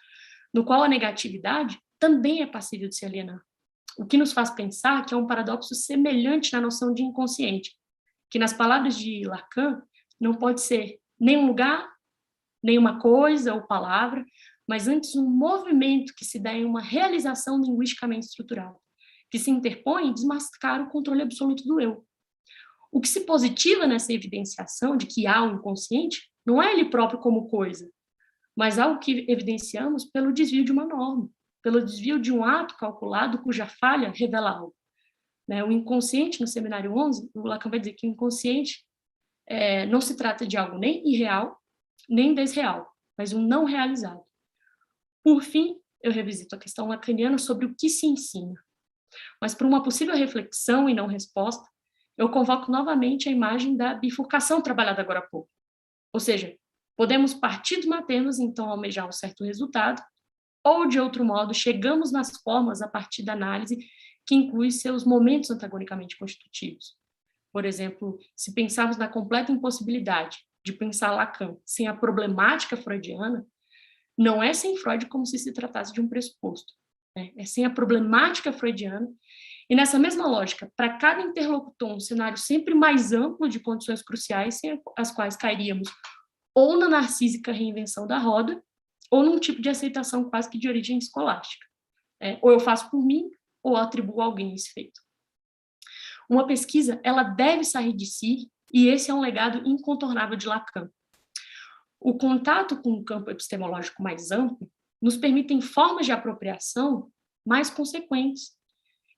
no qual a negatividade também é passível de se alienar, o que nos faz pensar que é um paradoxo semelhante na noção de inconsciente, que nas palavras de Lacan não pode ser nem um lugar, nem uma coisa ou palavra, mas antes um movimento que se dá em uma realização linguisticamente estrutural, que se interpõe e desmascara o controle absoluto do eu. O que se positiva nessa evidenciação de que há um inconsciente não é ele próprio como coisa, mas algo que evidenciamos pelo desvio de uma norma, pelo desvio de um ato calculado cuja falha revela algo. Né? O inconsciente, no seminário 11, o Lacan vai dizer que o inconsciente não se trata de algo nem irreal, nem desreal, mas um não realizado. Por fim, eu revisito a questão lacaniana sobre o que se ensina. Mas para uma possível reflexão e não resposta, eu convoco novamente a imagem da bifurcação trabalhada agora há pouco. Ou seja, podemos partir dos matemas, então, almejar um certo resultado, ou, de outro modo, chegamos nas formas a partir da análise que inclui seus momentos antagonicamente constitutivos. Por exemplo, se pensarmos na completa impossibilidade de pensar Lacan sem a problemática freudiana, não é sem Freud como se tratasse de um pressuposto. É sem a problemática freudiana. E nessa mesma lógica, para cada interlocutor, um cenário sempre mais amplo de condições cruciais, sem as quais cairíamos ou na narcísica reinvenção da roda, ou num tipo de aceitação quase que de origem escolástica. Ou eu faço por mim, ou atribuo a alguém esse feito. Uma pesquisa, ela deve sair de si, e esse é um legado incontornável de Lacan. O contato com um campo epistemológico mais amplo nos permitem formas de apropriação mais consequentes.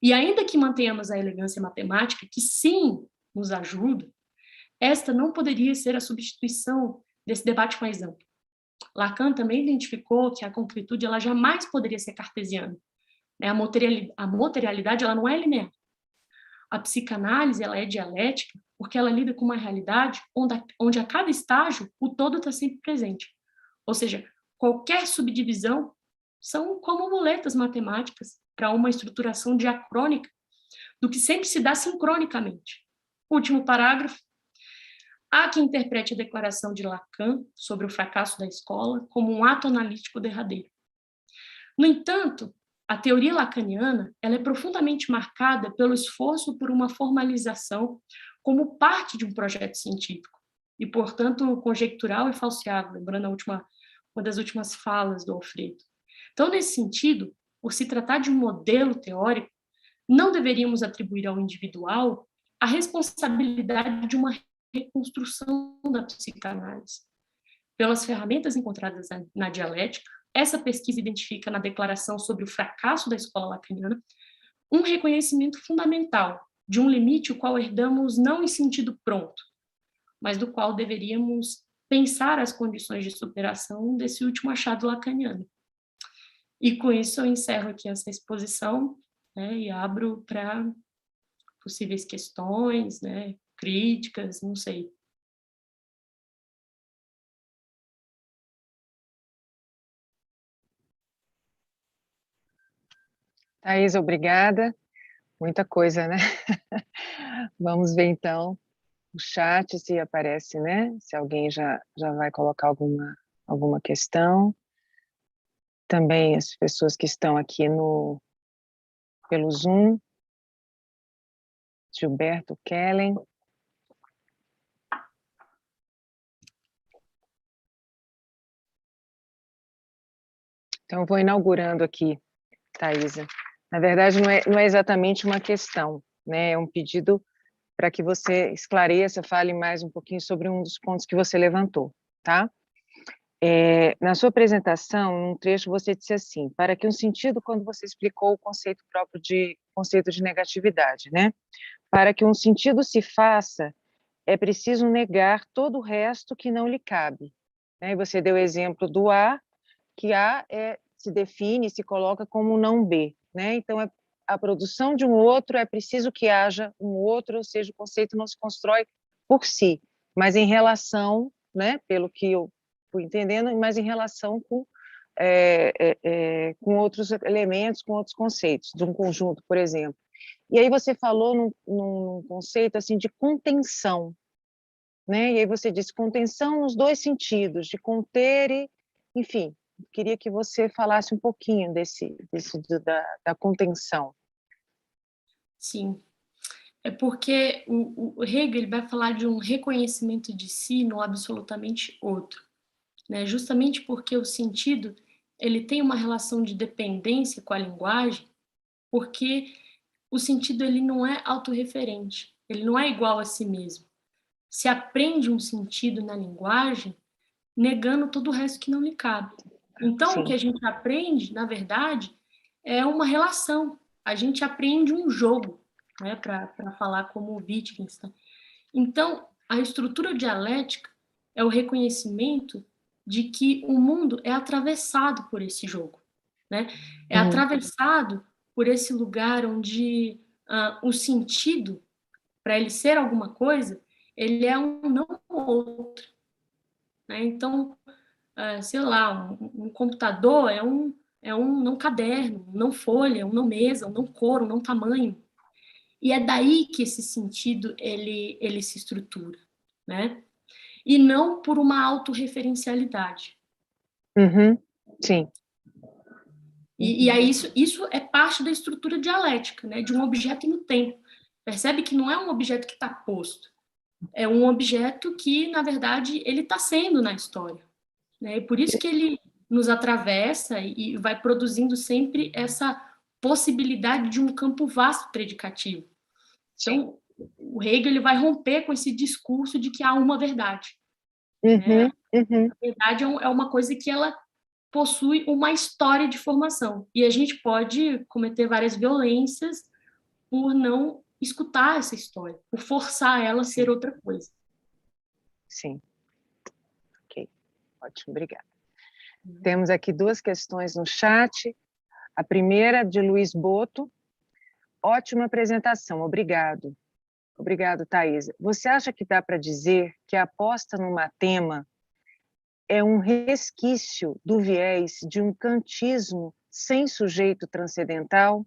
E ainda que mantenhamos a elegância matemática, que sim nos ajuda, esta não poderia ser a substituição desse debate mais amplo. Lacan também identificou que a concretude ela jamais poderia ser cartesiana. A materialidade ela não é linear. A psicanálise ela é dialética porque ela lida com uma realidade onde a cada estágio o todo está sempre presente. Ou seja, qualquer subdivisão são como muletas matemáticas para uma estruturação diacrônica do que sempre se dá sincronicamente. Último parágrafo. Há quem interprete a declaração de Lacan sobre o fracasso da escola como um ato analítico derradeiro. No entanto, a teoria lacaniana ela é profundamente marcada pelo esforço por uma formalização como parte de um projeto científico e, portanto, conjectural e falseável, lembrando uma das últimas falas do Alfredo. Então, nesse sentido, por se tratar de um modelo teórico, não deveríamos atribuir ao individual a responsabilidade de uma reconstrução da psicanálise. Pelas ferramentas encontradas na dialética, essa pesquisa identifica na declaração sobre o fracasso da escola lacaniana um reconhecimento fundamental de um limite o qual herdamos não em sentido pronto, mas do qual deveríamos pensar as condições de superação desse último achado lacaniano. E com isso eu encerro aqui essa exposição, né, e abro para possíveis questões, né, críticas, não sei. Thaís, obrigada. Muita coisa, né? Vamos ver, então, o chat, se aparece, né? Se alguém já vai colocar alguma questão. Também as pessoas que estão aqui pelo Zoom. Gilberto Kellen. Então, eu vou inaugurando aqui, Thaisa. Na verdade, não é exatamente uma questão, né? É um pedido para que você esclareça, fale mais um pouquinho sobre um dos pontos que você levantou, tá? Na sua apresentação, num trecho, você disse assim, para que um sentido, quando você explicou o conceito próprio conceito de negatividade, né? Para que um sentido se faça, é preciso negar todo o resto que não lhe cabe. Né? E você deu o exemplo do A, que A se define, se coloca como não B. Né? Então, a produção de um outro é preciso que haja um outro, ou seja, o conceito não se constrói por si, mas em relação, né, pelo que eu fui entendendo, mas em relação com outros elementos, com outros conceitos, de um conjunto, por exemplo. E aí você falou num conceito assim, de contenção, né? E aí você disse contenção nos dois sentidos, de conter e, enfim, queria que você falasse um pouquinho da contenção. Sim, é porque o Hegel ele vai falar de um reconhecimento de si no absolutamente outro, né? Justamente porque o sentido ele tem uma relação de dependência com a linguagem, porque o sentido ele não é autorreferente, ele não é igual a si mesmo. Se aprende um sentido na linguagem, negando todo o resto que não lhe cabe. Então, Sim. o que a gente aprende, na verdade, é uma relação. A gente aprende um jogo, né, para falar como o Wittgenstein. Então, a estrutura dialética é o reconhecimento de que o mundo é atravessado por esse jogo, né? É atravessado por esse lugar onde o sentido, para ele ser alguma coisa, ele é um não outro, né? Então, sei lá, um computador é um não caderno, um não folha, um não mesa, um não cor, um não tamanho. E é daí que esse sentido ele se estrutura, né? E não por uma autorreferencialidade. Sim. E aí isso é parte da estrutura dialética, né? De um objeto no tempo. Percebe que não é um objeto que está posto, é um objeto que, na verdade, ele está sendo na história, né? E por isso que ele nos atravessa e vai produzindo sempre essa possibilidade de um campo vasto predicativo. Então, o Hegel ele vai romper com esse discurso de que há uma verdade. Né? A verdade é uma coisa que ela possui uma história de formação. E a gente pode cometer várias violências por não escutar essa história, por forçar ela a ser outra coisa. Sim. Ok. Ótimo, obrigada. Temos aqui 2 questões no chat. A primeira, de Luiz Boto. Ótima apresentação, obrigado. Obrigado, Thaisa. Você acha que dá para dizer que a aposta no matema é um resquício do viés de um kantismo sem sujeito transcendental,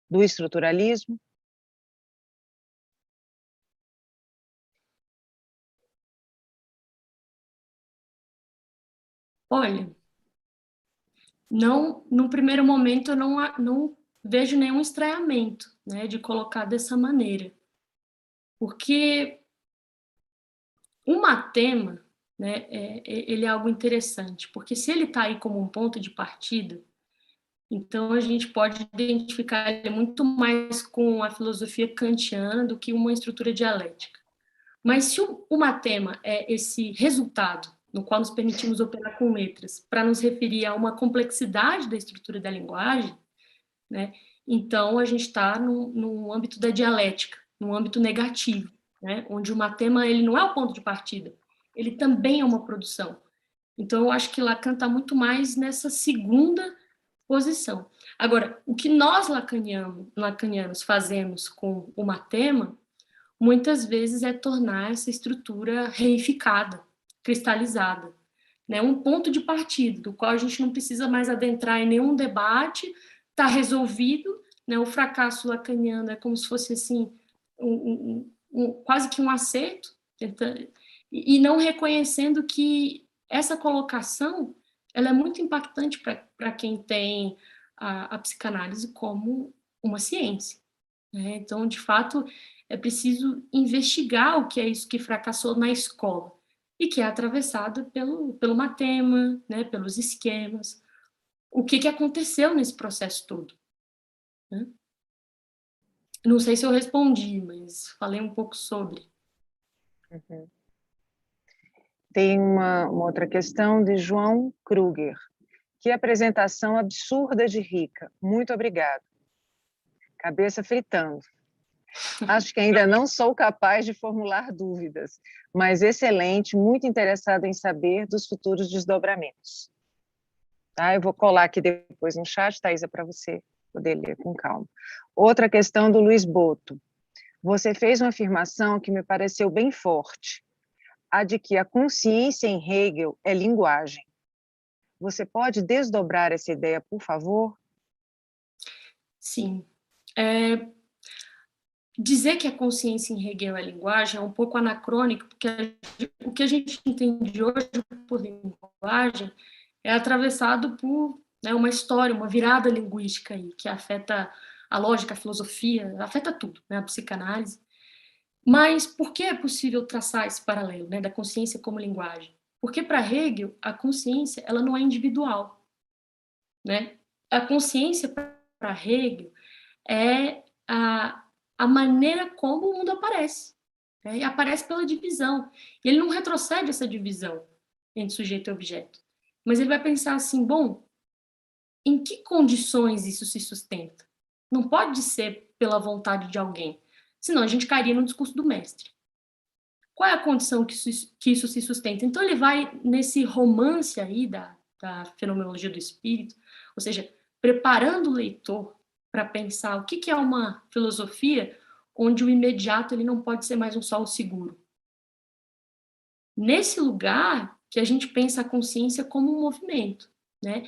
do estruturalismo? Olha, não, no primeiro momento eu não vejo nenhum estranhamento, né, de colocar dessa maneira. Porque o matema, né, ele é algo interessante, porque se ele está aí como um ponto de partida, então a gente pode identificar ele muito mais com a filosofia kantiana do que uma estrutura dialética. Mas se o matema é esse resultado no qual nos permitimos operar com letras para nos referir a uma complexidade da estrutura da linguagem, né, então a gente está no âmbito da dialética, no âmbito negativo, né, onde o matema ele não é o ponto de partida, ele também é uma produção. Então eu acho que Lacan está muito mais nessa segunda posição. Agora, o que nós lacanianos fazemos com o matema muitas vezes é tornar essa estrutura reificada, cristalizada, né? Um ponto de partida, do qual a gente não precisa mais adentrar em nenhum debate, está resolvido, né? O fracasso lacaniano é como se fosse assim, quase que um acerto, e não reconhecendo que essa colocação ela é muito impactante para quem tem a psicanálise como uma ciência, né? Então, de fato, é preciso investigar o que é isso que fracassou na escola e que é atravessado pelo matema, né, pelos esquemas. O que aconteceu nesse processo todo? Né? Não sei se eu respondi, mas falei um pouco sobre. Tem uma outra questão de João Kruger. Que apresentação absurda de rica. Muito obrigado. Cabeça fritando. Acho que ainda não sou capaz de formular dúvidas, mas excelente, muito interessado em saber dos futuros desdobramentos. Tá? Eu vou colar aqui depois no chat, Thaisa, para você poder ler com calma. Outra questão do Luiz Boto. Você fez uma afirmação que me pareceu bem forte, a de que a consciência em Hegel é linguagem. Você pode desdobrar essa ideia, por favor? Sim. Dizer que a consciência em Hegel é linguagem é um pouco anacrônico, porque o que a gente entende hoje por linguagem é atravessado por, né, uma história, uma virada linguística aí, que afeta a lógica, a filosofia, afeta tudo, né, a psicanálise. Mas por que é possível traçar esse paralelo, né, da consciência como linguagem? Porque para Hegel, a consciência ela não é individual. Né? A consciência para Hegel é a maneira como o mundo aparece. Né? E aparece pela divisão. E ele não retrocede essa divisão. entre sujeito e objeto. Mas ele vai pensar assim, bom, em que condições isso se sustenta? Não pode ser pela vontade de alguém, senão a gente cairia no discurso do mestre. Qual é a condição que isso se sustenta? Então ele vai nesse romance aí da fenomenologia do espírito, ou seja, preparando o leitor para pensar o que é uma filosofia onde o imediato ele não pode ser mais um solo seguro. Nesse lugar que a gente pensa a consciência como um movimento, né?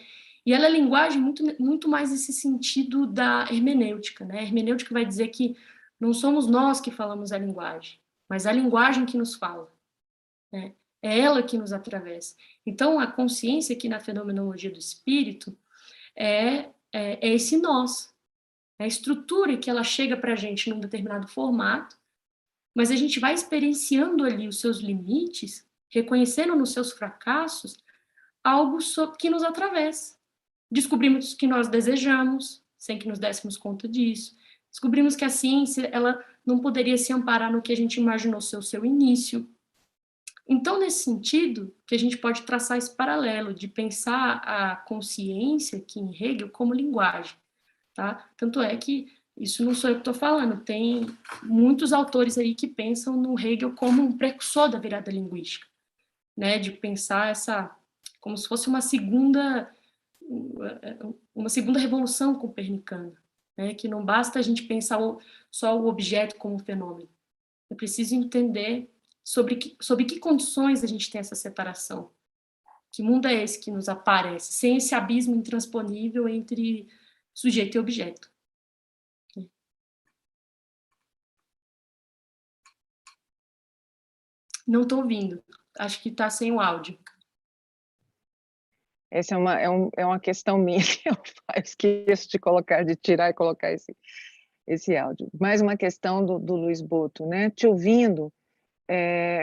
E ela é linguagem muito mais nesse sentido da hermenêutica, né? A hermenêutica vai dizer que não somos nós que falamos a linguagem, mas a linguagem que nos fala, né? É ela que nos atravessa. Então, a consciência aqui na fenomenologia do espírito é esse nós, é a estrutura que ela chega para a gente num determinado formato, mas a gente vai experienciando ali os seus limites, reconhecendo nos seus fracassos algo que nos atravessa. Descobrimos que nós desejamos, sem que nos dessemos conta disso. Descobrimos que a ciência ela não poderia se amparar no que a gente imaginou ser o seu início. Então, nesse sentido, que a gente pode traçar esse paralelo de pensar a consciência aqui em Hegel como linguagem. Tá? Tanto é que isso não sou eu que estou falando, tem muitos autores aí que pensam no Hegel como um precursor da virada linguística, né? De pensar como se fosse uma segunda revolução copernicana, né? Que não basta a gente pensar só o objeto como fenômeno, é preciso entender sobre que condições a gente tem essa separação, que mundo é esse que nos aparece, sem esse abismo intransponível entre sujeito e objeto. Não estou ouvindo. Acho que está sem o áudio. Essa é uma questão minha que eu esqueço de tirar e colocar esse áudio. Mais uma questão do Luiz Boto, né? Te ouvindo,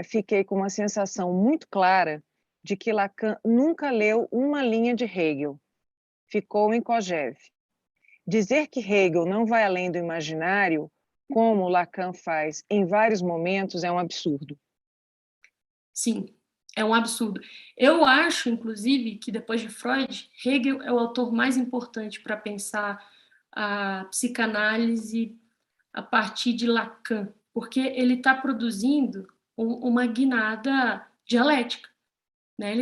fiquei com uma sensação muito clara de que Lacan nunca leu uma linha de Hegel. Ficou em Kojève. Dizer que Hegel não vai além do imaginário, como Lacan faz em vários momentos, é um absurdo. Sim, é um absurdo. Eu acho, inclusive, que depois de Freud, Hegel é o autor mais importante para pensar a psicanálise a partir de Lacan, porque ele está produzindo uma guinada dialética, né?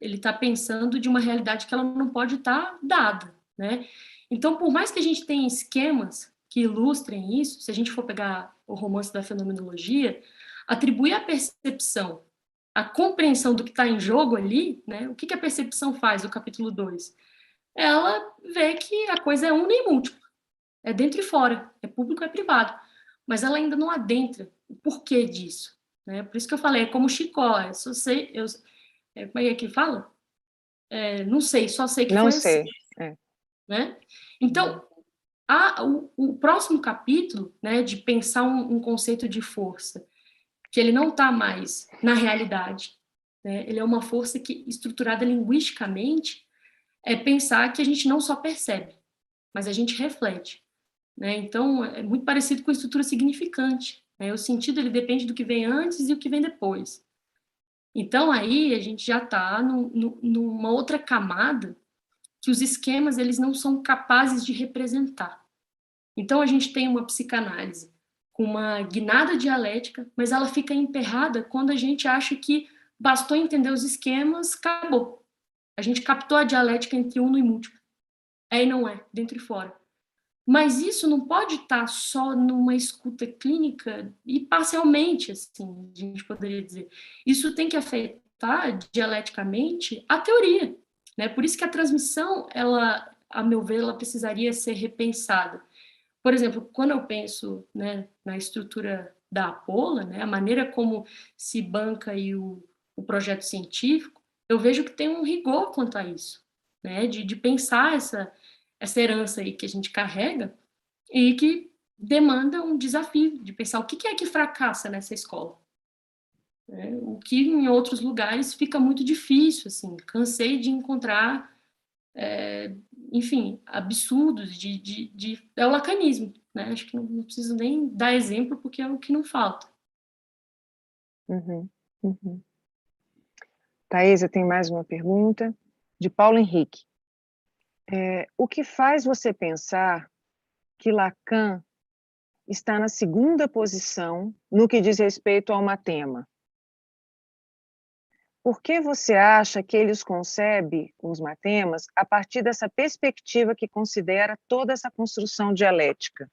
Ele tá pensando de uma realidade que ela não pode estar dada, né? Então, por mais que a gente tenha esquemas que ilustrem isso, se a gente for pegar o romance da fenomenologia, atribuir a percepção, a compreensão do que está em jogo ali, né? O que a percepção faz no capítulo 2? Ela vê que a coisa é una e múltipla, é dentro e fora, é público e é privado, mas ela ainda não adentra o porquê disso, né? Por isso que eu falei, é como Chicó, como é que fala? Não sei, só sei que não foi sei. assim. Né? Então, o próximo capítulo, né, de pensar um conceito de força, que ele não está mais na realidade, né? Ele é uma força que, estruturada linguisticamente, é pensar que a gente não só percebe, mas a gente reflete. Né? Então, é muito parecido com a estrutura significante. Né? O sentido ele depende do que vem antes e o que vem depois. Então, aí a gente já está numa outra camada que os esquemas eles não são capazes de representar. Então, a gente tem uma psicanálise com uma guinada dialética, mas ela fica emperrada quando a gente acha que bastou entender os esquemas, acabou. A gente captou a dialética entre uno e múltiplo. Aí não é, dentro e fora. Mas isso não pode estar só numa escuta clínica e parcialmente, assim, a gente poderia dizer. Isso tem que afetar dialeticamente a teoria, né? Por isso que a transmissão, ela, a meu ver, ela precisaria ser repensada. Por exemplo, quando eu penso, né, na estrutura da Apola, né, a maneira como se banca aí o projeto científico, eu vejo que tem um rigor quanto a isso, né, de pensar essa herança aí que a gente carrega e que demanda um desafio de pensar o que é que fracassa nessa escola. Né? O que em outros lugares fica muito difícil, assim, cansei de encontrar, enfim, absurdos é o lacanismo, né? Acho que não preciso nem dar exemplo porque é o que não falta. Uhum, uhum. Thaisa, tem mais uma pergunta, de Paulo Henrique. O que faz você pensar que Lacan está na segunda posição no que diz respeito ao matema? Por que você acha que ele os concebe, os matemas, a partir dessa perspectiva que considera toda essa construção dialética?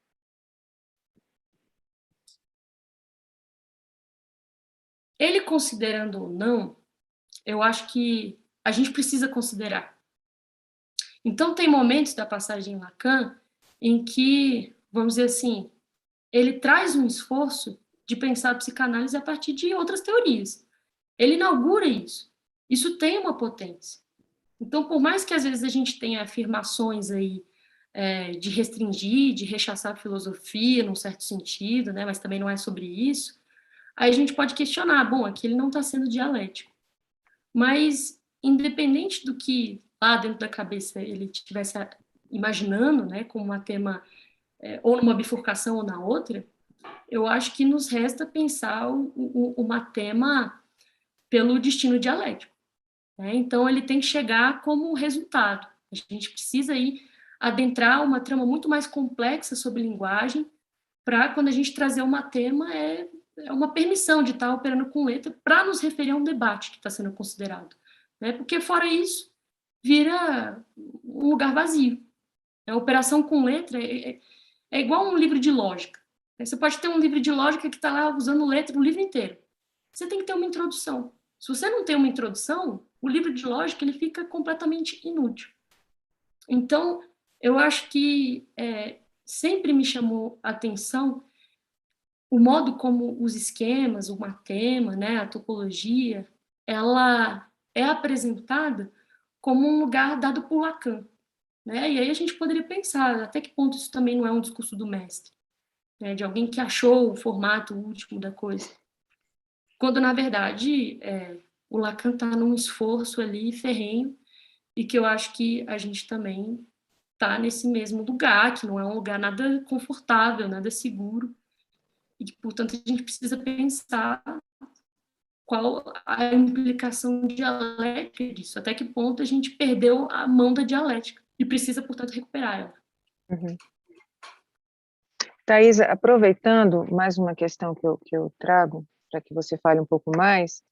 Ele considerando ou não, eu acho que a gente precisa considerar. Então, tem momentos da passagem Lacan em que, vamos dizer assim, ele traz um esforço de pensar a psicanálise a partir de outras teorias. Ele inaugura isso. Isso tem uma potência. Então, por mais que às vezes a gente tenha afirmações aí de restringir, de rechaçar a filosofia, num certo sentido, né, mas também não é sobre isso, aí a gente pode questionar, bom, aqui ele não está sendo dialético. Mas, independente do que lá dentro da cabeça ele estivesse imaginando, né, como um tema, ou numa bifurcação ou na outra, eu acho que nos resta pensar o matema pelo destino dialético. Né? Então, ele tem que chegar como resultado. A gente precisa aí adentrar uma trama muito mais complexa sobre linguagem, para, quando a gente trazer o matema, é uma permissão de estar operando com letra para nos referir a um debate que está sendo considerado. Né? Porque, fora isso, vira um lugar vazio. A operação com letra é igual um livro de lógica. Você pode ter um livro de lógica que está lá usando letra o livro inteiro. Você tem que ter uma introdução. Se você não tem uma introdução, o livro de lógica ele fica completamente inútil. Então, eu acho que sempre me chamou a atenção o modo como os esquemas, o matema, né, a topologia, ela é apresentada como um lugar dado por Lacan. Né? E aí a gente poderia pensar até que ponto isso também não é um discurso do mestre, né, de alguém que achou o formato último da coisa. Quando, na verdade, o Lacan está num esforço ali ferrenho e que eu acho que a gente também está nesse mesmo lugar, que não é um lugar nada confortável, nada seguro, e que, portanto, a gente precisa pensar qual a implicação dialética disso, até que ponto a gente perdeu a mão da dialética e precisa, portanto, recuperar ela. Uhum. Thaisa, aproveitando mais uma questão que eu trago, para que você fale um pouco mais,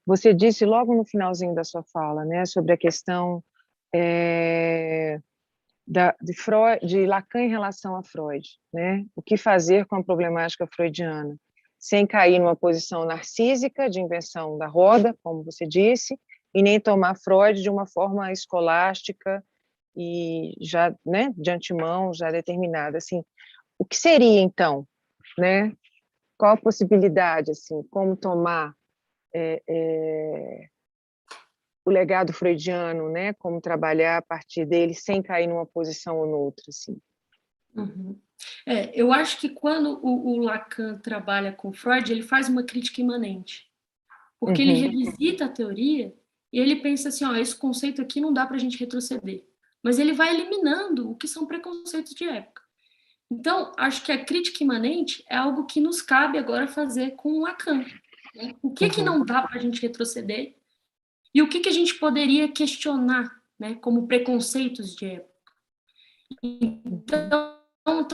você disse logo no finalzinho da sua fala, né, sobre a questão de Lacan em relação a Freud, né? O que fazer com a problemática freudiana, sem cair numa posição narcísica de invenção da roda, como você disse, e nem tomar Freud de uma forma escolástica e já, né, de antemão, já determinada. Assim, o que seria, então, né? Qual a possibilidade, assim, como tomar o legado freudiano, né? Como trabalhar a partir dele sem cair numa posição ou noutra, assim. Uhum. Eu acho que quando o Lacan trabalha com Freud, ele faz uma crítica imanente, porque ele revisita a teoria e ele pensa assim, esse conceito aqui não dá para a gente retroceder, mas ele vai eliminando o que são preconceitos de época. Então, acho que a crítica imanente é algo que nos cabe agora fazer com Lacan. Né? O que não dá para a gente retroceder e o que a gente poderia questionar, né, como preconceitos de época. Então,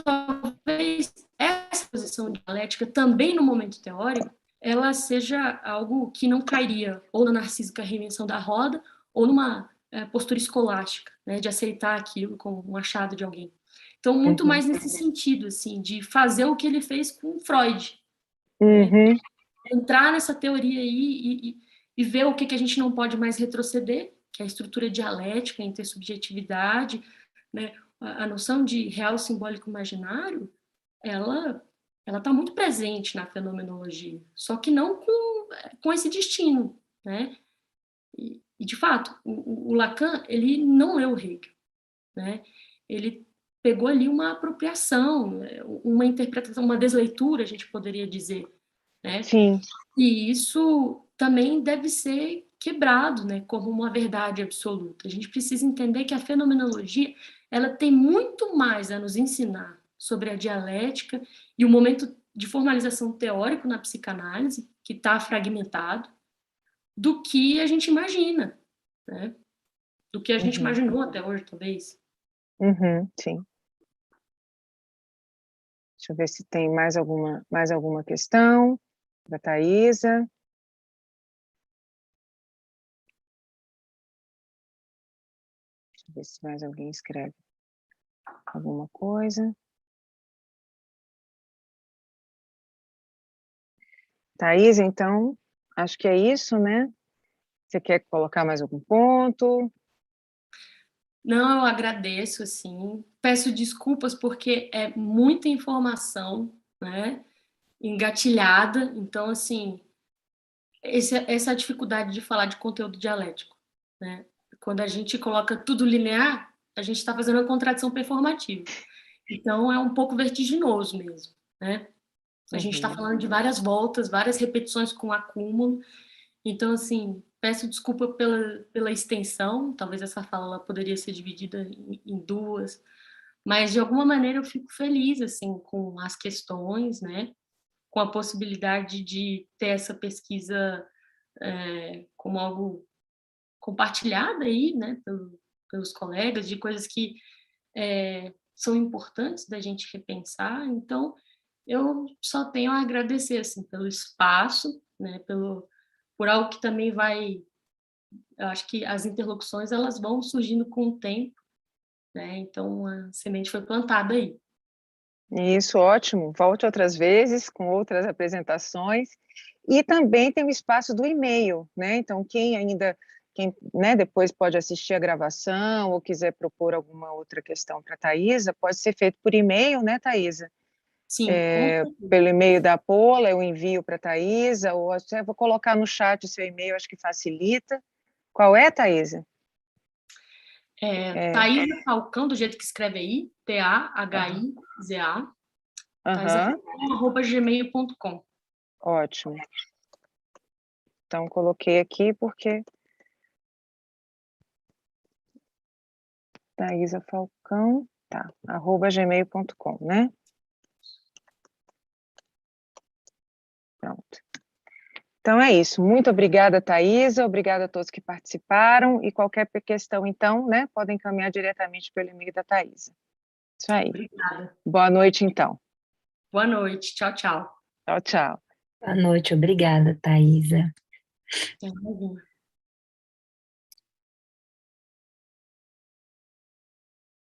talvez essa posição dialética, também no momento teórico, ela seja algo que não cairia ou na narcísica reinvenção da roda ou numa postura escolástica, né, de aceitar aquilo como um achado de alguém. Então, muito mais nesse sentido, assim, de fazer o que ele fez com Freud. Né? Entrar nessa teoria aí e ver o que a gente não pode mais retroceder, que é a estrutura dialética, a intersubjetividade, né? A noção de real simbólico imaginário, ela está muito presente na fenomenologia, só que não com esse destino. Né? E de fato, o Lacan, ele não leu Hegel. Né? Ele pegou ali uma apropriação, uma interpretação, uma desleitura, a gente poderia dizer. Né? Sim. E isso também deve ser quebrado, né, como uma verdade absoluta. A gente precisa entender que a fenomenologia ela tem muito mais a nos ensinar sobre a dialética e o momento de formalização teórico na psicanálise, que está fragmentado, do que a gente imagina, né? Do que a gente imaginou até hoje, talvez. Sim. Deixa eu ver se tem mais alguma questão da Thaisa. Deixa eu ver se mais alguém escreve alguma coisa. Thaisa, então, acho que é isso, né? Você quer colocar mais algum ponto? Não, eu agradeço, assim. Peço desculpas porque é muita informação, né? Engatilhada. Então, assim, essa dificuldade de falar de conteúdo dialético, né? Quando a gente coloca tudo linear, a gente está fazendo uma contradição performativa. Então, é um pouco vertiginoso mesmo, né? A gente está falando de várias voltas, várias repetições com acúmulo. Então, assim, peço desculpa pela extensão, talvez essa fala ela poderia ser dividida em duas, mas de alguma maneira eu fico feliz, assim, com as questões, né? Com a possibilidade de ter essa pesquisa como algo compartilhado aí, né? Pelos colegas, de coisas que são importantes da gente repensar. Então, eu só tenho a agradecer, assim, pelo espaço, né? Por algo que também vai... Eu acho que as interlocuções, elas vão surgindo com o tempo, né? Então, a semente foi plantada aí. Isso, ótimo. Volte outras vezes com outras apresentações. E também tem o espaço do e-mail, né? Então, quem né, depois pode assistir a gravação ou quiser propor alguma outra questão para a Thaisa, pode ser feito por e-mail, né, Thaisa? Sim, pelo e-mail da Pola, eu envio para a Thaisa, ou até vou colocar no chat o seu e-mail, acho que facilita. Qual é, Thaisa? Thaisa Falcão, do jeito que escreve aí, T-A-H-I-Z-A, taisafalcão@gmail.com. Ótimo. Então, coloquei aqui porque... Thaisa Falcão, tá, @gmail.com, né? Pronto. Então, é isso. Muito obrigada, Thaisa. Obrigada a todos que participaram. E qualquer questão, então, né, podem encaminhar diretamente pelo e-mail da Thaisa. Isso aí. Obrigada. Boa noite, então. Boa noite. Tchau, tchau. Tchau, tchau. Boa noite, obrigada, Thaisa. Tem alguma?